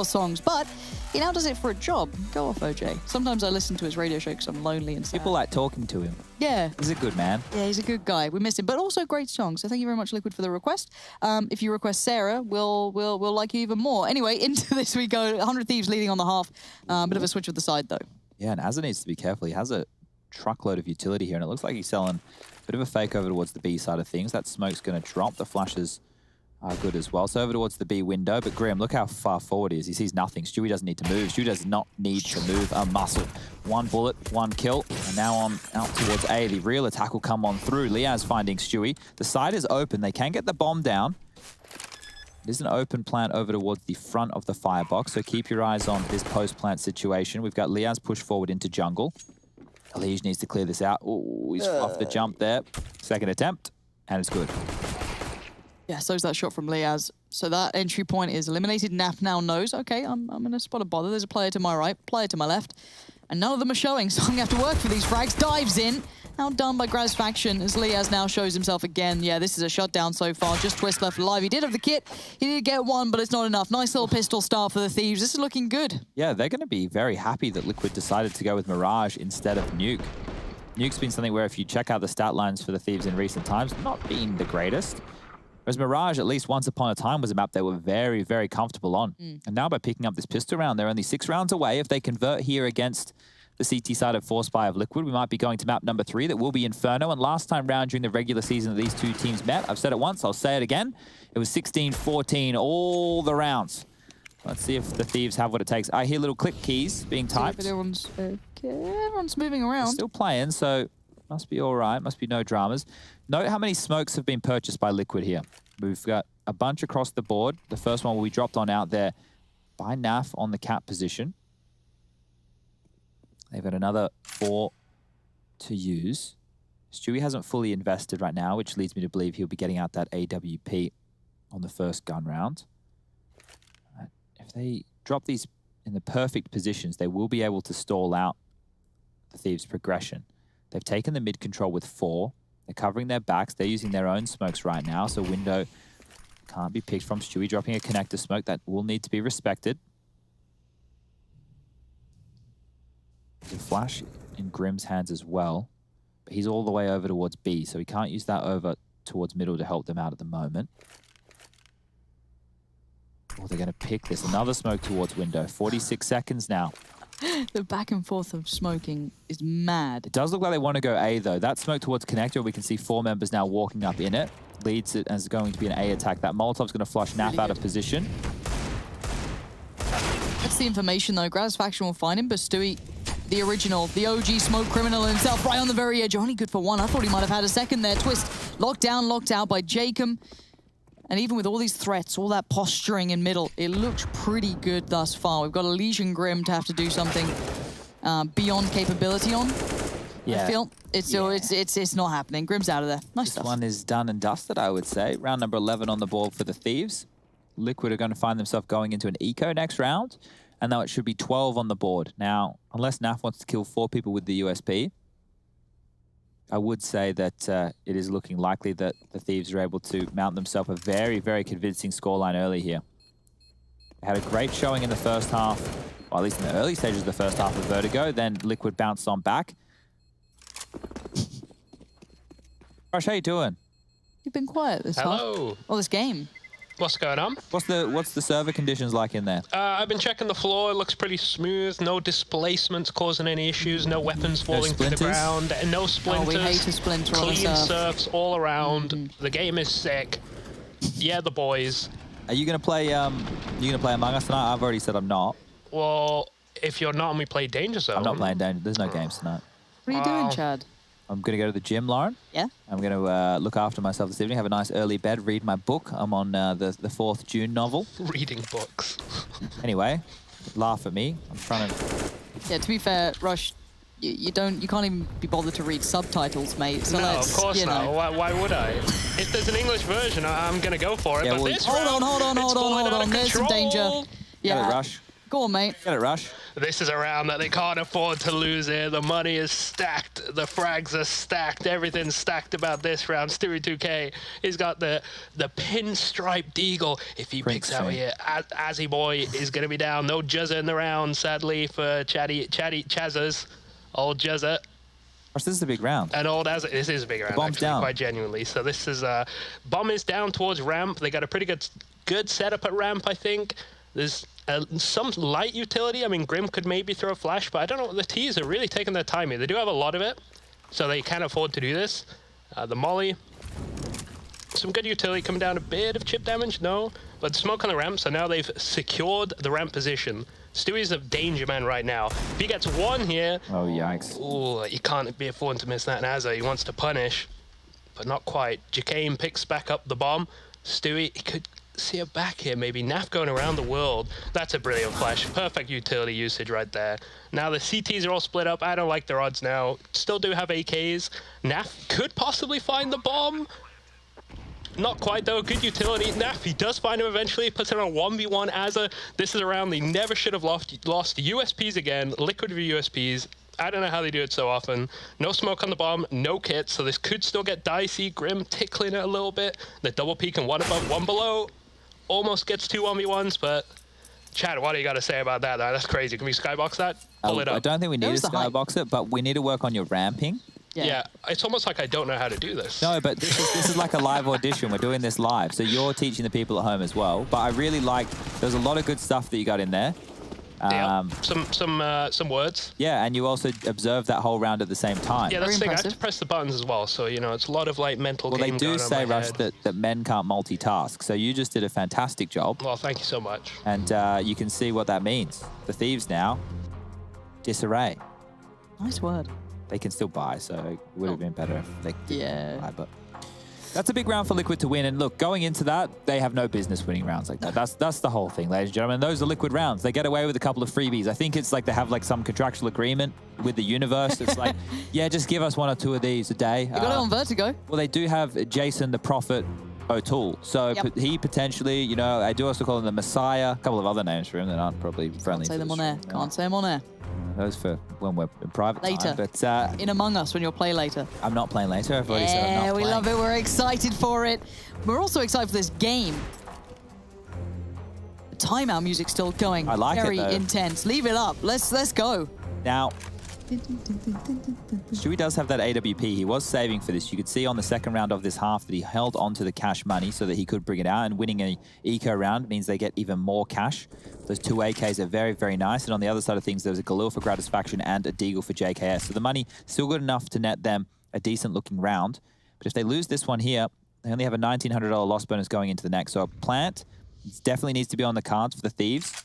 songs. But he now does it for a job. Go off, OJ. Sometimes I listen to his radio show because I'm lonely and sad. People like talking to him. Yeah. He's a good man. Yeah, he's a good guy. We missed him. But also great songs. So thank you very much, Liquid, for the request. If you request Sarah, we'll like you even more. Anyway, into this we go. 100 Thieves leading on the half. Bit of a switch with the side, though. Yeah, and Azza needs to be careful. He has a truckload of utility here, and it looks like he's selling a bit of a fake over towards the B side of things. That smoke's going to drop. The flashes are good as well. So over towards the B window. But Grim, look how far forward he is. He sees nothing. Stewie doesn't need to move. Stewie does not need to move a muscle. One bullet, one kill. And now on out towards A. The real attack will come on through. Liaz finding Stewie. The side is open. They can get the bomb down. It is an open plant over towards the front of the firebox. So keep your eyes on this post-plant situation. We've got Liaz push forward into jungle. Lige needs to clear this out. Oh, he's off the jump there. Second attempt, and it's good. Yeah, so's that shot from Liaz. So that entry point is eliminated. Naf now knows, okay, I'm going to spot a bother. There's a player to my right, player to my left. And none of them are showing, so I'm going to have to work for these frags. Dives in. Outdone by Graz Faction as Liaz now shows himself again. Yeah, this is a shutdown so far. Just Twist left alive. He did have the kit. He did get one, but it's not enough. Nice little pistol start for the Thieves. This is looking good. Yeah, they're going to be very happy that Liquid decided to go with Mirage instead of Nuke. Nuke's been something where if you check out the stat lines for the Thieves in recent times, not been the greatest. Whereas Mirage, at least once upon a time, was a map they were very, very comfortable on. And now by picking up this pistol round, they're only 6 rounds away. If they convert here against the CT side of Force Spy of Liquid, we might be going to map number 3. That will be Inferno. And last time round during the regular season that these two teams met, I've said it once, I'll say it again, it was 16-14 all the rounds. Let's see if the Thieves have what it takes. I hear little click keys being typed. Everyone's moving around. They're still playing, so must be all right. Must be no dramas. Note how many smokes have been purchased by Liquid here. We've got a bunch across the board. The first one will be dropped on out there by Naf on the cap position. They've got another 4 to use. Stewie hasn't fully invested right now, which leads me to believe he'll be getting out that AWP on the first gun round. If they drop these in the perfect positions, they will be able to stall out the Thieves' progression. They've taken the mid control with 4. They're covering their backs. They're using their own smokes right now, so window can't be picked from. Stewie dropping a connector smoke. That will need to be respected. There's a flash in Grim's hands as well, but he's all the way over towards B, so he can't use that over towards middle to help them out at the moment. Oh, they're going to pick this. Another smoke towards window. 46 seconds now. The back and forth of smoking is mad. It does look like they want to go A, though. That smoke towards connector, we can see 4 members now walking up in it. Leads it as going to be an A attack. That Molotov's going to flush Naf out of position. That's the information, though. Graz Faction will find him, but Stewie, the original, the OG smoke criminal himself, right on the very edge. Only good for 1. I thought he might have had a second there. Twist locked down, locked out by Jacob. And even with all these threats, all that posturing in middle, it looks pretty good thus far. We've got a Legion Grim to have to do something beyond capability on. Yeah. I feel it's not happening. Grim's out of there. Nice stuff. This one is done and dusted, I would say. Round number 11 on the board for the Thieves. Liquid are going to find themselves going into an eco next round. And now it should be 12 on the board. Now, unless Naf wants to kill 4 people with the USP, I would say that it is looking likely that the Thieves are able to mount themselves a very, very convincing scoreline early here. They had a great showing in the first half, or at least in the early stages of the first half of Vertigo. Then Liquid bounced on back. Rush, how you doing? You've been quiet this half. Well, this game. What's going on? What's the server conditions like in there? I've been checking the floor. It looks pretty smooth. No displacements causing any issues. No weapons falling to the ground. No splinters. Oh, we hate a splinter. Clean surfs all around. The game is sick. Yeah, the boys. Are you gonna play? Among Us tonight? I've already said I'm not. Well, if you're not, and we play Danger Zone. I'm not playing Danger. There's no games tonight. What are you doing, Chad? I'm going to go to the gym, Lauren. Yeah? I'm going to look after myself this evening, have a nice early bed, read my book. I'm on the 4th June novel. Reading books. Anyway, laugh at me. I'm trying to... Yeah, to be fair, Rush, you can't even be bothered to read subtitles, mate. So no, of course not. Why would I? If there's an English version, I'm gonna go for it. Yeah, but well, this hold on. There's some danger. Yeah. Get it, Rush. Go on, mate. Get it, Rush. This is a round that they can't afford to lose here. The money is stacked. The frags are stacked. Everything's stacked about this round. Stewie 2K, he's got the pinstriped eagle. If he picks out here, Azzy Boy is going to be down. No Juzza in the round, sadly, for Chatty Chazzers. Old Juzza. This is a big round. And old as this is a big round, bomb's actually, down. quite genuinely. So this is bomb is down towards ramp. They got a pretty good setup at ramp, I think. There's some light utility. I mean, Grim could maybe throw a flash, but I don't know. The T's are really taking their time here. They do have a lot of it, so they can afford to do this. The Molly, some good utility coming down. A bit of chip damage, no, but smoke on the ramp. So now they've secured the ramp position. Stewie's a danger man right now. If he gets one here, oh yikes! Ooh, you can't be affording to miss that. Naza, he wants to punish, but not quite. Jacame picks back up the bomb. Stewie, he could see a back here, maybe. Naf going around the world. That's a brilliant flash. Perfect utility usage right there. Now the CTs are all split up. I don't like their odds now. Still do have AKs. Naf could possibly find the bomb. Not quite though. Good utility. Naf, he does find him eventually. Puts it on a 1v1 as a... This is a round they never should have lost USPs again. Liquid v USPs. I don't know how they do it so often. No smoke on the bomb, no kit, so this could still get dicey. Grim tickling it a little bit. The double peek and one above, one below. Almost gets 2 1v1s, but Chad, what do you got to say about that? That's crazy. Can we skybox that? Pull it up. I don't think we need to skybox it, but we need to work on your ramping. Yeah, it's almost like I don't know how to do this. No, but this is like a live audition. We're doing this live, so you're teaching the people at home as well. But I really liked, there's a lot of good stuff that you got in there. Yeah, some words. Yeah, and you also observed that whole round at the same time. Yeah, that's the thing. I have to press the buttons as well, so you know it's a lot of like mental. Well, game they do going say, on my Rush, head. that men can't multitask. So you just did a fantastic job. Well, thank you so much. And you can see what that means. The Thieves now, disarray. Nice word. They can still buy, so it would have been better if they didn't buy, but that's a big round for Liquid to win. And look, going into that, they have no business winning rounds like that. That's the whole thing, ladies and gentlemen. Those are Liquid rounds. They get away with a couple of freebies. I think it's like they have like some contractual agreement with the universe. It's like, yeah, just give us 1 or 2 of these a day. You got it on Vertigo. Well, they do have Jason the Prophet O'Toole. So he potentially, you know, I do also call him the Messiah. A couple of other names for him that aren't probably friendly. Can't say them on air. Can't say them on air. Those for when we're in private later. Time, but in Among Us when you'll play later. I'm not playing later. I've already said I'm not playing. We love it. We're excited for it. We're also excited for this game. The timeout music's still going. I like very it, though. intense. Leave it up. Let's go. Now, Stewie does have that AWP. He was saving for this. You could see on the second round of this half that he held onto the cash money so that he could bring it out, and winning an eco round means they get even more cash. Those 2 AKs are very, very nice. And on the other side of things, there's a Galil for Gratisfaction and a Deagle for JKS. So the money still good enough to net them a decent looking round. But if they lose this one here, they only have a $1,900 loss bonus going into the next. So a plant definitely needs to be on the cards for the Thieves.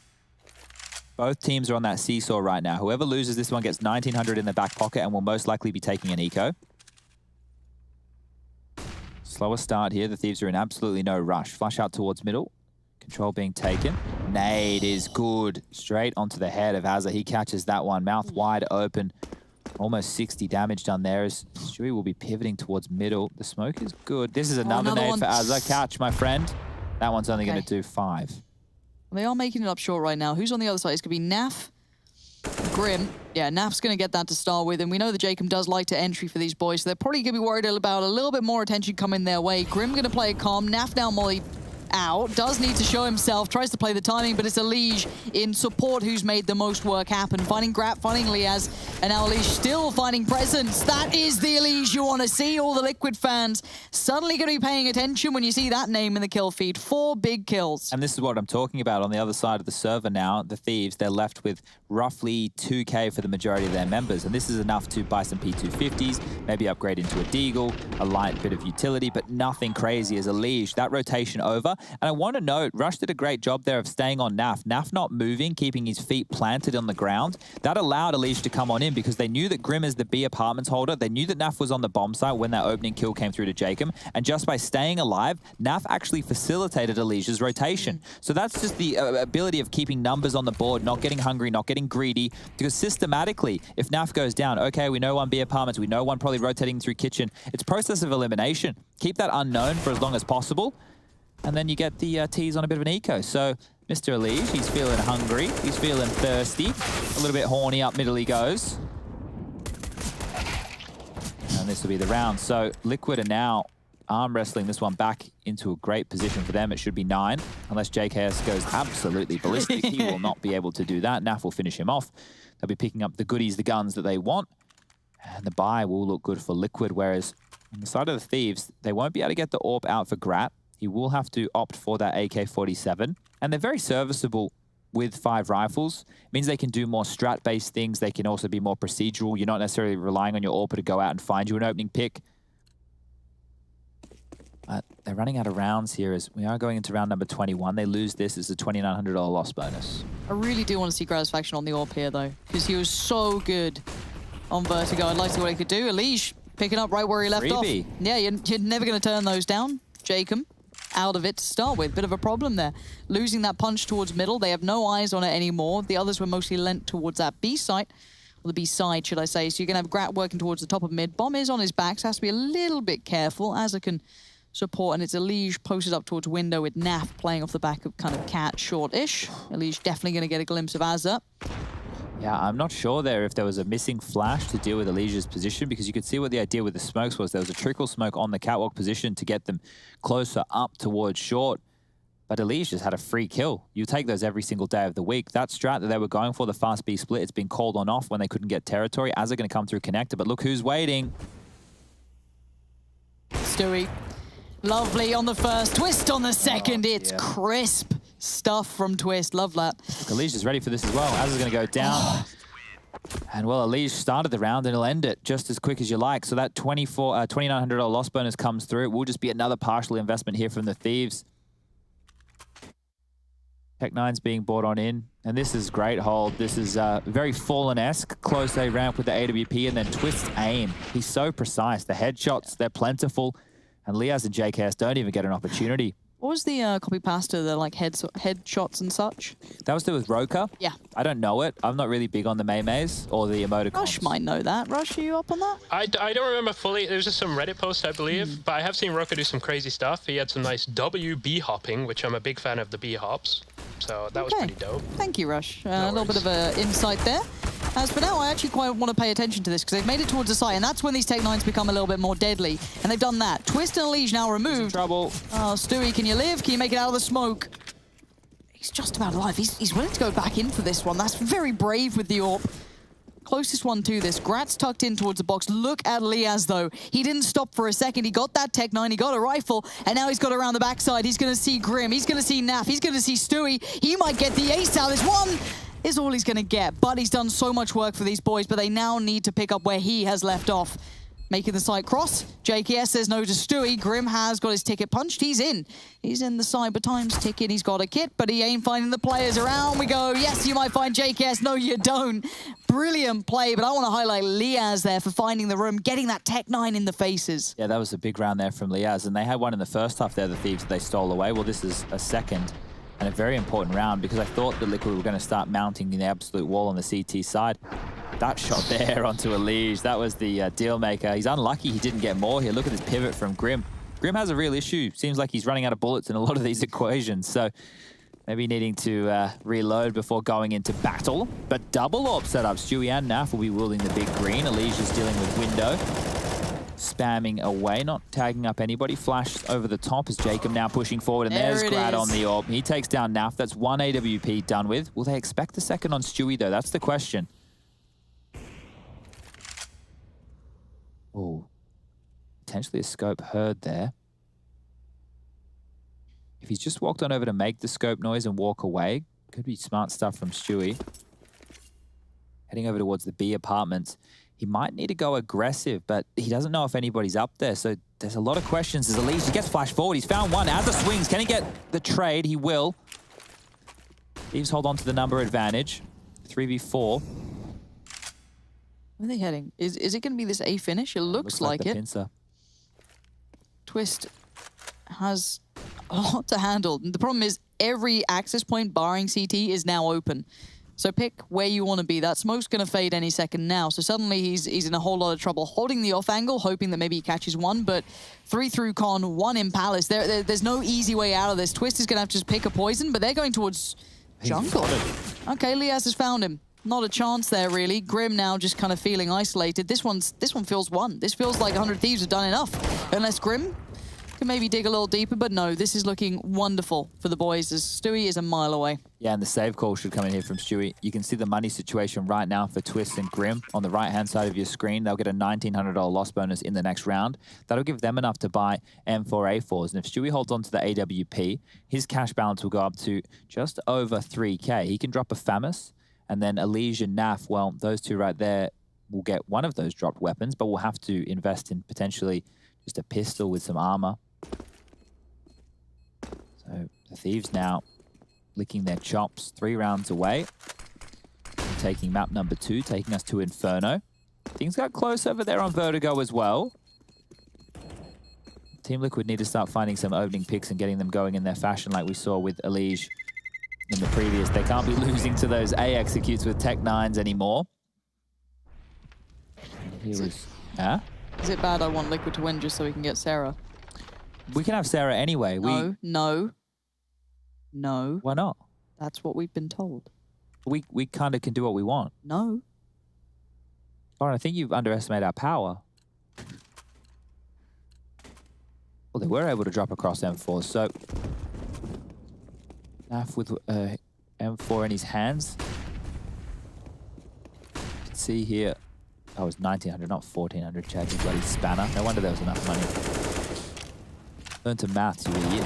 Both teams are on that seesaw right now. Whoever loses this one gets 1,900 in the back pocket and will most likely be taking an eco. Slower start here. The Thieves are in absolutely no rush. Flash out towards middle. Control being taken. Nade is good. Straight onto the head of Azza. He catches that one. Mouth wide open. Almost 60 damage done there as Stewie will be pivoting towards middle. The smoke is good. This is another nade for Azza. Catch, my friend. That one's only going to do 5. They are making it up short right now. Who's on the other side? It's going to be Naf, Grim. Yeah, Naf's going to get that to start with. And we know that Jacob does like to entry for these boys. So they're probably going to be worried about a little bit more attention coming their way. Grim going to play it calm. Naf now Molly out. Does need to show himself. Tries to play the timing, but it's Elige in support who's made the most work happen. Finding Grap, finding Liaz, and now Elige still finding presence. That is the Elige you want to see. All the Liquid fans suddenly going to be paying attention when you see that name in the kill feed. 4 big kills. And this is what I'm talking about. On the other side of the server now, the Thieves, they're left with roughly 2K for the majority of their members. And this is enough to buy some P250s, maybe upgrade into a Deagle, a light bit of utility, but nothing crazy as Elige. That rotation over, And I want to note, Rush did a great job there of staying on Naf. Naf not moving, keeping his feet planted on the ground. That allowed Elige to come on in because they knew that Grim is the B apartments holder. They knew that Naf was on the bomb site when that opening kill came through to Jacob. And just by staying alive, Naf actually facilitated Elige's rotation. So that's just the ability of keeping numbers on the board, not getting hungry, not getting greedy. Because systematically, if Naf goes down, okay, we know one B apartments, we know one probably rotating through kitchen. It's process of elimination. Keep that unknown for as long as possible, and then you get the tease on a bit of an eco. So Mr. Elige, he's feeling hungry, he's feeling thirsty, a little bit horny up middle he goes. And this will be the round. So Liquid are now arm wrestling this one back into a great position for them. It should be 9, unless JKS goes absolutely ballistic. He will not be able to do that. Naf will finish him off. They'll be picking up the goodies, the guns that they want. And the buy will look good for Liquid, whereas on the side of the Thieves, they won't be able to get the AWP out for Grat. He will have to opt for that AK-47. And they're very serviceable with 5 rifles. It means they can do more strat-based things. They can also be more procedural. You're not necessarily relying on your AWP to go out and find you an opening pick. They're running out of rounds here as we are going into round number 21. They lose this. It's a $2,900 loss bonus. I really do want to see Gratisfaction on the AWP here, though, because he was so good on Vertigo. I'd like to see what he could do. Elige picking up right where he left off. Yeah, you're never going to turn those down. Jacob out of it to start with. Bit of a problem there. Losing that punch towards middle. They have no eyes on it anymore. The others were mostly lent towards that B site. Or the B side, should I say. So you're going to have Grat working towards the top of mid. Bomb is on his back, so has to be a little bit careful. Azza can support, and it's Elige posted up towards window with Naf playing off the back of kind of cat short-ish. Elige definitely going to get a glimpse of Azza. Yeah, I'm not sure there if there was a missing flash to deal with Elige's position, because you could see what the idea with the smokes was. There was a trickle smoke on the catwalk position to get them closer up towards short. But Elige just had a free kill. You take those every single day of the week. That strat that they were going for, the fast B split, it's been called on off when they couldn't get territory. As they're going to come through connector, but look who's waiting. Stewie. Lovely on the first, Twist on the second. It's crisp stuff from Twist. Love that. Elige is ready for this as well. Az is going to go down. And well, Elige started the round and he'll end it just as quick as you like. So that $2,900 loss bonus comes through. It will just be another partial investment here from the Thieves. Tech9's being brought on in. And this is great hold. This is very Fallen-esque. Close A ramp with the AWP and then Twist's aim. He's so precise. The headshots, they're plentiful. And Liaz and JKS don't even get an opportunity. What was the copy pasta, the like headshots and such? That was to do with Roka. Yeah. I don't know it. I'm not really big on the Maymays or the emoticons. Rush might know that. Rush, are you up on that? I don't remember fully. There was just some Reddit posts, I believe. But I have seen Roka do some crazy stuff. He had some nice WB hopping, which I'm a big fan of the B hops. So that was pretty dope. Thank you, Rush. A little bit of insight there. As for now, I actually quite want to pay attention to this because they've made it towards the site, and that's when these Tech9s become a little bit more deadly. And they've done that. Twist and Elige now removed. Trouble. Oh, Stewie, can you live? Can you make it out of the smoke? He's just about alive. He's willing to go back in for this one. That's very brave with the AWP. Closest one to this. Grat's tucked in towards the box. Look at Liaz, though. He didn't stop for a second. He got that Tech9. He got a rifle. And now he's got around the backside. He's going to see Grim. He's going to see Naf. He's going to see Stewie. He might get the ace out. This one is all he's going to get. But he's done so much work for these boys. But they now need to pick up where he has left off. Making the side cross. JKS says no to Stewie. Grim has got his ticket punched. He's in. He's in the Cyber Times ticket. He's got a kit, but he ain't finding the players. Around we go. Yes, you might find JKS. No, you don't. Brilliant play, but I want to highlight Liaz there for finding the room, getting that Tech9 in the faces. Yeah, that was a big round there from Liaz, and they had one in the first half there, the Thieves, that they stole away. Well, this is a second and a very important round because I thought the Liquid were going to start mounting the absolute wall on the CT side. That shot there onto Elige, that was the deal maker. He's unlucky he didn't get more here. Look at this pivot from Grim. Grim has a real issue. Seems like he's running out of bullets in a lot of these equations. So maybe needing to reload before going into battle. But double AWP setup. Stewie and Naf will be wielding the big green. Elige is dealing with window. Spamming away, not tagging up anybody. Flash over the top as Jacob now pushing forward. And there's Grad on the AWP. He takes down Naf. That's one AWP done with. Will they expect the second on Stewie, though? That's the question. Oh, potentially a scope heard there. If he's just walked on over to make the scope noise and walk away, could be smart stuff from Stewie. Heading over towards the B apartments. He might need to go aggressive, but he doesn't know if anybody's up there. So there's a lot of questions. There's Elise. He gets flashed forward. He's found one. As the swings, can he get the trade? He will. Thieves hold on to the number advantage. 3v4. Where are they heading? Is it going to be this A finish? It looks like it. Pincer. Twist has a lot to handle. The problem is every access point barring CT is now open. So pick where you want to be. That smoke's going to fade any second now. So suddenly he's in a whole lot of trouble holding the off angle, hoping that maybe he catches one. But 3 through Con, 1 in Palace. There's no easy way out of this. Twist is going to have to just pick a poison, but they're going towards jungle. Okay, Liaz has found him. Not a chance there, really. Grim now just kind of feeling isolated. This one feels won. This feels like 100 Thieves have done enough. Unless Grim can maybe dig a little deeper, but no, this is looking wonderful for the boys as Stewie is a mile away. Yeah, and the save call should come in here from Stewie. You can see the money situation right now for Twist and Grim on the right-hand side of your screen. They'll get a $1,900 loss bonus in the next round. That'll give them enough to buy M4A4s. And if Stewie holds on to the AWP, his cash balance will go up to just over 3K. He can drop a Famus, and then Elige and Naf, well, those two right there will get one of those dropped weapons, but we'll have to invest in potentially just a pistol with some armor. So the Thieves now licking their chops 3 rounds away. And taking map number 2, taking us to Inferno. Things got close over there on Vertigo as well. Team Liquid need to start finding some opening picks and getting them going in their fashion like we saw with Elige in the previous. They can't be losing to those A executes with Tech 9s anymore. Here was... Is it bad I want Liquid to win just so we can get Sarah? We can have Sarah anyway. No. Why not? That's what we've been told. We kind of can do what we want. No. Lauren, I think you've underestimated our power. Well, they were able to drop across M4, so... Naf with M4 in his hands. You can see here... That was 1,900, not 1,400, Chad, you bloody spanner. No wonder there was enough money. Learn to maths, you idiot.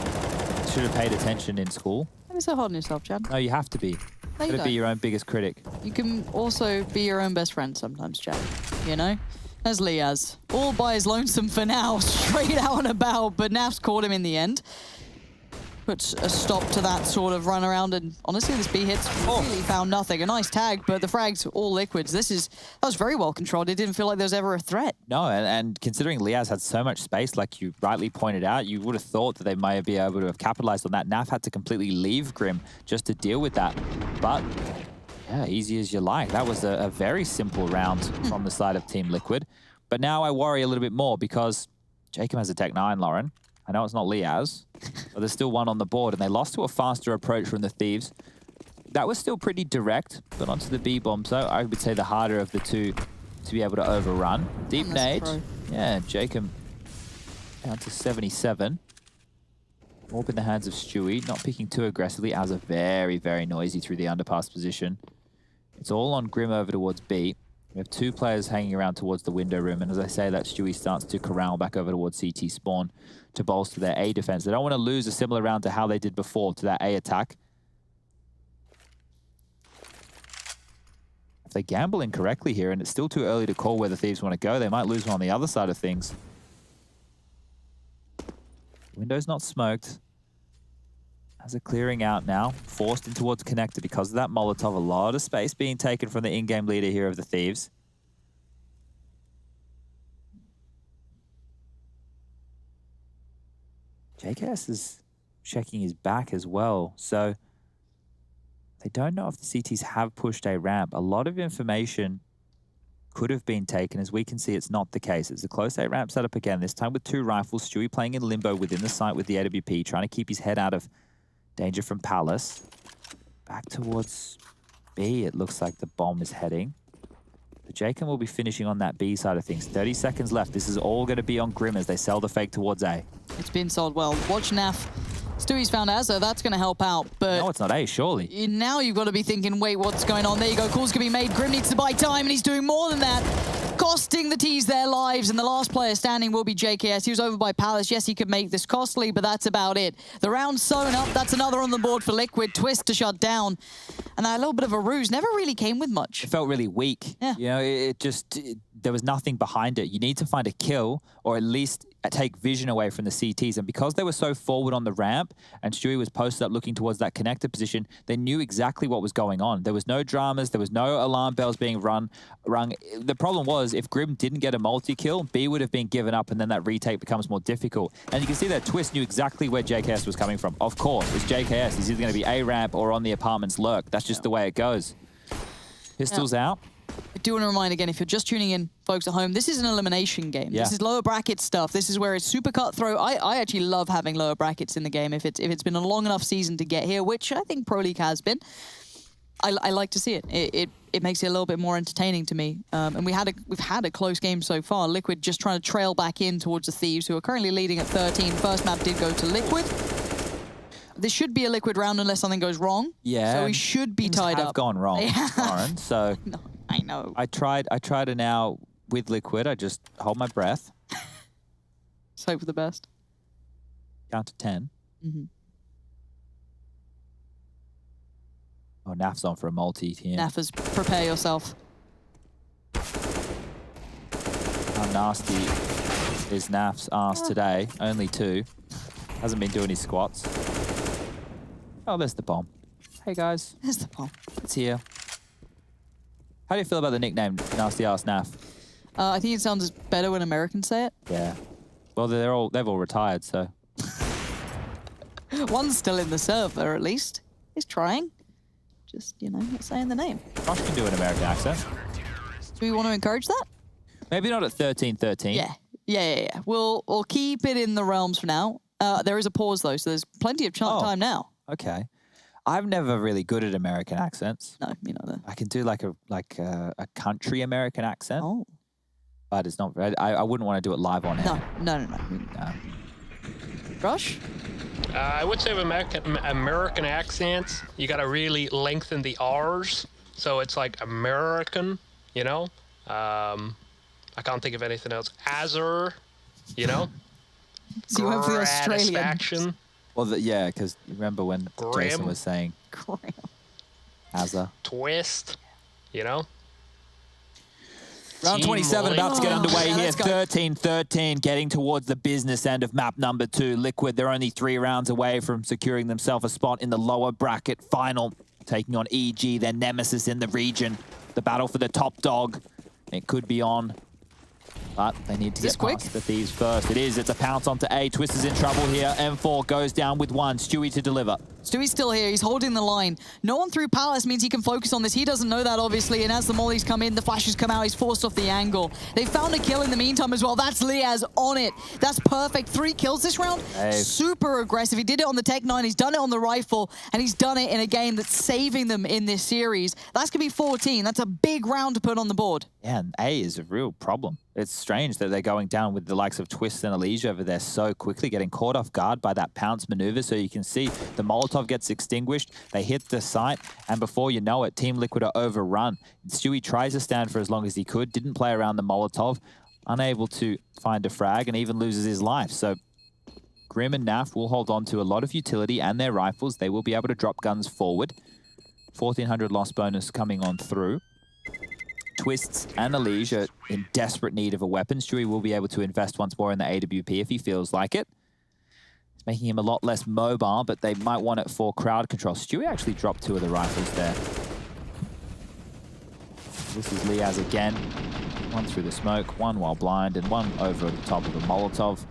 Should have paid attention in school. Don't be so hard on yourself, Chad. No, you have to be. No, you gotta be your own biggest critic. You can also be your own best friend sometimes, Chad. You know? As Liaz. All by his lonesome for now, straight out and about, but Naf's caught him in the end. Puts a stop to that sort of run around, and honestly, this B hits really found nothing. A nice tag, but the frags all liquids. That was very well controlled. It didn't feel like there was ever a threat. No, and considering Liaz had so much space, like you rightly pointed out, you would have thought that they might be able to have capitalized on that. Naf had to completely leave Grim just to deal with that. But yeah, easy as you like. That was a very simple round from the side of Team Liquid. But now I worry a little bit more because Jacob has a Tech 9, Lauren. I know it's not Liaz, but there's still one on the board, and they lost to a faster approach from the Thieves. That was still pretty direct, but onto the B-bomb, so I would say the harder of the two to be able to overrun. Deep nade. Yeah, Jacob down to 77. Orb in the hands of Stewie, not picking too aggressively, as a very, very noisy through the underpass position. It's all on Grim over towards B. We have 2 players hanging around towards the window room, and as I say that, Stewie starts to corral back over towards CT spawn to bolster their A defense. They don't want to lose a similar round to how they did before to that A attack. If they gamble incorrectly here, and it's still too early to call where the Thieves want to go, they might lose one on the other side of things. Window's not smoked. As they're clearing out now, forced in towards connector because of that Molotov. A lot of space being taken from the in-game leader here of the Thieves. JKS is checking his back as well, so they don't know if the CTs have pushed a ramp. A lot of information could have been taken. As we can see, it's not the case. It's a close A ramp setup again, this time with 2 rifles. Stewie playing in limbo within the site with the AWP, trying to keep his head out of danger from Palace. Back towards B, it looks like the bomb is heading. The Jacob will be finishing on that B side of things. 30 seconds left. This is all going to be on Grim as they sell the fake towards A. It's been sold well. Watch Naf. Stewie's found Azza. That's going to help out, but... No, it's not A, surely. Now you've got to be thinking, wait, what's going on? There you go. Call's going to be made. Grim needs to buy time, and he's doing more than that. costing the T's their lives, and the last player standing will be JKS. He was over by Palace. Yes, he could make this costly, but that's about it. The round's sewn up. That's another on the board for Liquid. Twist to shut down. And that little bit of a ruse never really came with much. It felt really weak. Yeah. You know, there was nothing behind it. You need to find a kill or at least take vision away from the CTs. And because they were so forward on the ramp and Stewie was posted up looking towards that connector position, they knew exactly what was going on. There was no dramas. There was no alarm bells being rung. The problem was if Grim didn't get a multi-kill, B would have been given up and then that retake becomes more difficult. And you can see that Twist knew exactly where JKS was coming from. Of course, it's JKS. He's either going to be A ramp or on the apartment's lurk. That's just the way it goes. Pistols out. I do want to remind again, if you're just tuning in, folks at home, this is an elimination game. Yeah. This is lower bracket stuff. This is where it's super cutthroat. I actually love having lower brackets in the game if it's been a long enough season to get here, which I think Pro League has been. I like to see it. It makes it a little bit more entertaining to me. And we've had a close game so far. Liquid just trying to trail back in towards the Thieves, who are currently leading at 13. First map did go to Liquid. This should be a Liquid round unless something goes wrong. Yeah. So we should be tied up. Have gone wrong, Lauren. So no, I know. I tried to now with Liquid. I just hold my breath. Just hope for the best. Count to 10. Mm-hmm. Oh, Naf's on for a multi here. Nafas, prepare yourself. How nasty is Naf's ass today? Only 2. Hasn't been doing his squats. Oh, there's the bomb. Hey, guys. There's the bomb. It's here. How do you feel about the nickname Nasty Ass Naf? I think it sounds better when Americans say it. Yeah. Well, they've all retired, so. One's still in the server, at least. He's trying. Just, you know, not saying the name. Josh can do an American accent. Do we want to encourage that? Maybe not at 13-13. Yeah. We'll keep it in the realms for now. There is a pause, though, so there's plenty of time now. Okay. I'm never really good at American accents. No, me neither. I can do like a country American accent. Oh. But it's not. I wouldn't want to do it live on air. No. Rush? I would say with American accents, you got to really lengthen the R's. So it's like American, you know? I can't think of anything else. Azur, you know? So you went for the Australian. Well, yeah, because remember when Grim. Jason was saying Azza. Twist, you know? Round 27 about to get underway here. Let's go. 13-13, getting towards the business end of map number 2. Liquid, they're only 3 rounds away from securing themselves a spot in the lower bracket final, taking on EG, their nemesis in the region. The battle for the top dog. It could be on, but they need to get past the Thieves first. It is. It's a pounce onto A. Twist is in trouble here. M4 goes down with 1. Stewie to deliver. Stewie's still here. He's holding the line. No one through Palace means he can focus on this. He doesn't know that, obviously. And as the mollies come in, the flashes come out. He's forced off the angle. They found a kill in the meantime as well. That's Liaz on it. That's perfect. 3 kills this round. Super aggressive. He did it on the Tech 9. He's done it on the rifle. And he's done it in a game that's saving them in this series. That's going to be 14. That's a big round to put on the board. Yeah, and A is a real problem. It's strange that they're going down with the likes of Twist and Elysia over there so quickly, getting caught off guard by that pounce maneuver. So you can see the Molotov gets extinguished. They hit the site, and before you know it, Team Liquid are overrun. Stewie tries to stand for as long as he could, didn't play around the Molotov, unable to find a frag, and even loses his life. So Grim and Naf will hold on to a lot of utility and their rifles. They will be able to drop guns forward. 1,400 loss bonus coming on through. Twists and Elysia in desperate need of a weapon. Stewie will be able to invest once more in the AWP if he feels like it. It's making him a lot less mobile, but they might want it for crowd control. Stewie actually dropped 2 of the rifles there. This is Liaz again. 1 through the smoke, 1 while blind, and 1 over the top of a Molotov,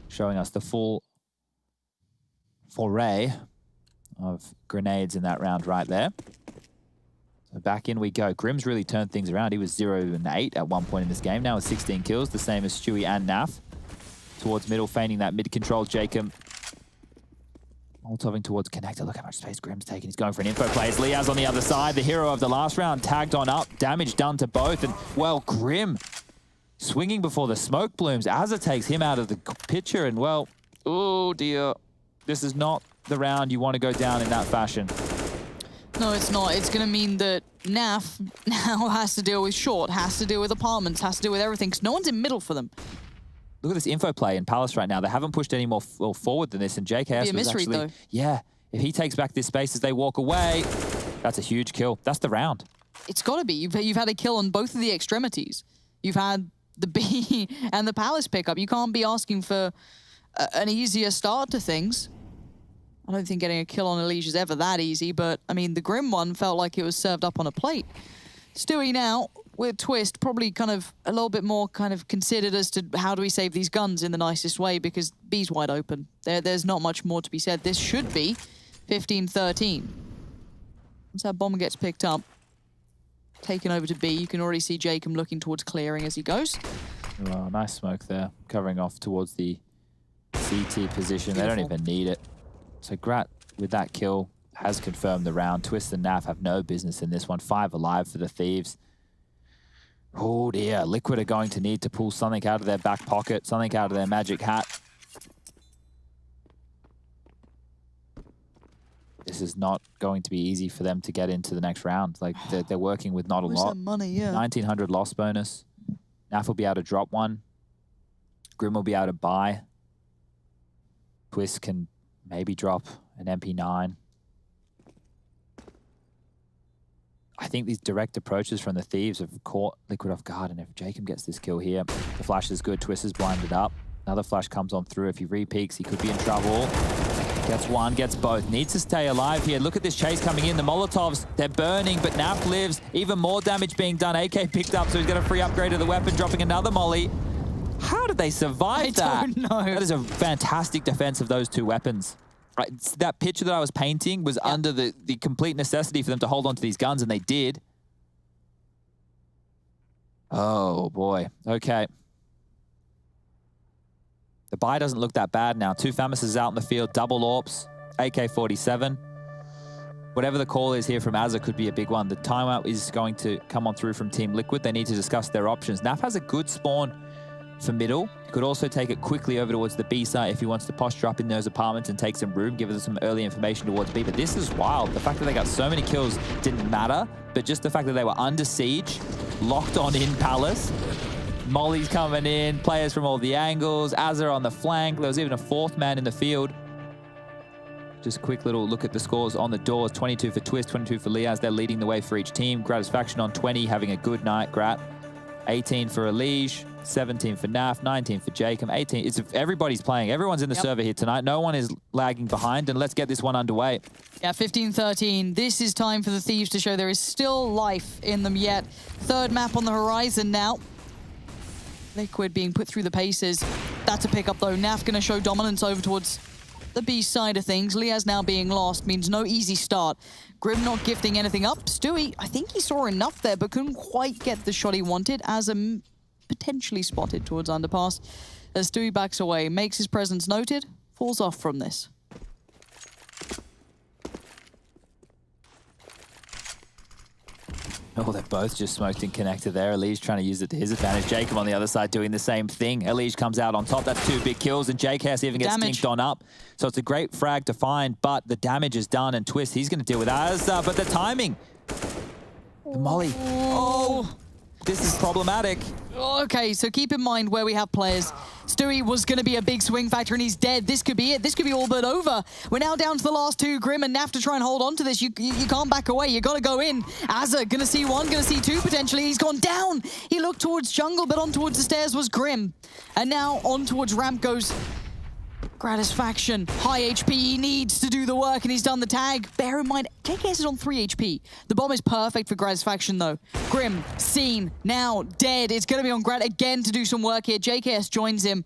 showing us the full foray of grenades in that round right there. So back in we go. Grim's really turned things around. He was 0-8 at one point in this game. Now with 16 kills, the same as Stewie and Naf. Towards middle, feigning that mid-control. Jacob Molotoving towards connector. Look how much space Grim's taking. He's going for an info play. It's Liaz on the other side. The hero of the last round tagged on up. Damage done to both. And, well, Grim swinging before the smoke blooms. Azza takes him out of the picture. And, well, oh, dear. This is not the round you want to go down in that fashion. No, it's not. It's going to mean that NAF now has to deal with short, has to deal with apartments, has to deal with everything, because no one's in middle for them. Look at this info play in Palace right now. They haven't pushed any more forward than this, and JKS be a was misread, actually... though. Yeah, if he takes back this space as they walk away, that's a huge kill. That's the round. It's got to be. You've had a kill on both of the extremities. You've had the B and the Palace pickup. You can't be asking for an easier start to things. I don't think getting a kill on Elige is ever that easy, but, I mean, the Grim one felt like it was served up on a plate. Stewie now, with Twist, probably kind of a little bit more kind of considered as to how do we save these guns in the nicest way, because B's wide open. There's not much more to be said. This should be 15-13. Once that bomb gets picked up, taken over to B, you can already see Jacob looking towards clearing as he goes. Oh, nice smoke there, covering off towards the CT position. Beautiful. They don't even need it. So Grat, with that kill, has confirmed the round. Twist and Naf have no business in this one. 5 alive for the Thieves. Oh dear, Liquid are going to need to pull something out of their back pocket, something out of their magic hat. This is not going to be easy for them to get into the next round. Like, they're working with not a lot. That money, yeah. 1900 loss bonus. Naf will be able to drop one. Grim will be able to buy. Twist can maybe drop an MP9. I think these direct approaches from the Thieves have caught Liquid off guard, and if Jacob gets this kill here, the flash is good. Twist is blinded up. Another flash comes on through. If he re-peaks, he could be in trouble. Gets one, gets both. Needs to stay alive here. Look at this chase coming in. The Molotovs, they're burning, but Naf lives. Even more damage being done. AK picked up, so he's got a free upgrade of the weapon, dropping another molly. How did they survive that? I don't know. That is a fantastic defense of those two weapons. Right, that picture that I was painting was under the complete necessity for them to hold on to these guns, and they did. Oh, boy. Okay. The buy doesn't look that bad now. 2 Famises out in the field, double AWPs, AK-47. Whatever the call is here from Azza could be a big one. The timeout is going to come on through from Team Liquid. They need to discuss their options. Naf has a good spawn for middle. He could also take it quickly over towards the B site if he wants to posture up in those apartments and take some room, give us some early information towards B. But this is wild. The fact that they got so many kills didn't matter, but just the fact that they were under siege, locked on in Palace. Molly's coming in, players from all the angles, Azza on the flank. There was even a 4th man in the field. Just a quick little look at the scores on the doors. 22 for Twist, 22 for Liaz. They're leading the way for each team. Gratisfaction on 20, having a good night, Grat. 18 for Elige, 17 for Naf, 19 for Jacob, 18. It's everybody's playing. Everyone's in the server here tonight. No one is lagging behind, and let's get this one underway. Yeah, 15-13. This is time for the Thieves to show there is still life in them yet. 3rd map on the horizon now. Liquid being put through the paces. That's a pickup though. Naf gonna show dominance over towards the B side of things. Liaz now being lost means no easy start. Grim not gifting anything up. Stewie, I think he saw enough there, but couldn't quite get the shot he wanted as a potentially spotted towards underpass. As Stewie backs away, makes his presence noted, falls off from this. Oh, they're both just smoked and connected there. Elige trying to use it to his advantage. Jacob on the other side doing the same thing. Elige comes out on top. That's 2 big kills, and JKS even gets stinked on up. So it's a great frag to find, but the damage is done, and Twist, he's going to deal with Azza, but the timing. The molly. Oh, this is problematic. Okay, so keep in mind where we have players. Stewie was going to be a big swing factor, and he's dead. This could be it. This could be all but over. We're now down to the last 2. Grim and Naf to try and hold on to this. You can't back away. You got to go in. Azza going to see 1, going to see 2 potentially. He's gone down. He looked towards jungle, but on towards the stairs was Grim. And now on towards ramp goes Gratisfaction. High HP, he needs to do the work, and he's done the tag. Bear in mind, JKS is on 3 HP. The bomb is perfect for Gratisfaction, though. Grim, seen, now dead. It's going to be on Grat again to do some work here. JKS joins him,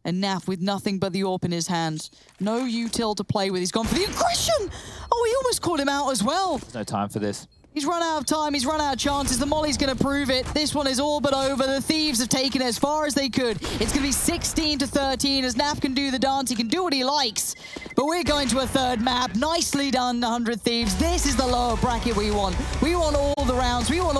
and Naf with nothing but the AWP in his hands. No util to play with. He's gone for the aggression. Oh, he almost caught him out as well. There's no time for this. He's run out of time, he's run out of chances. The molly's going to prove it. This one is all but over. The Thieves have taken it as far as they could. It's going to be 16-13 as Naf can do the dance. He can do what he likes. But we're going to a 3rd map. Nicely done, 100 Thieves. This is the lower bracket we want. We want all the rounds. We want all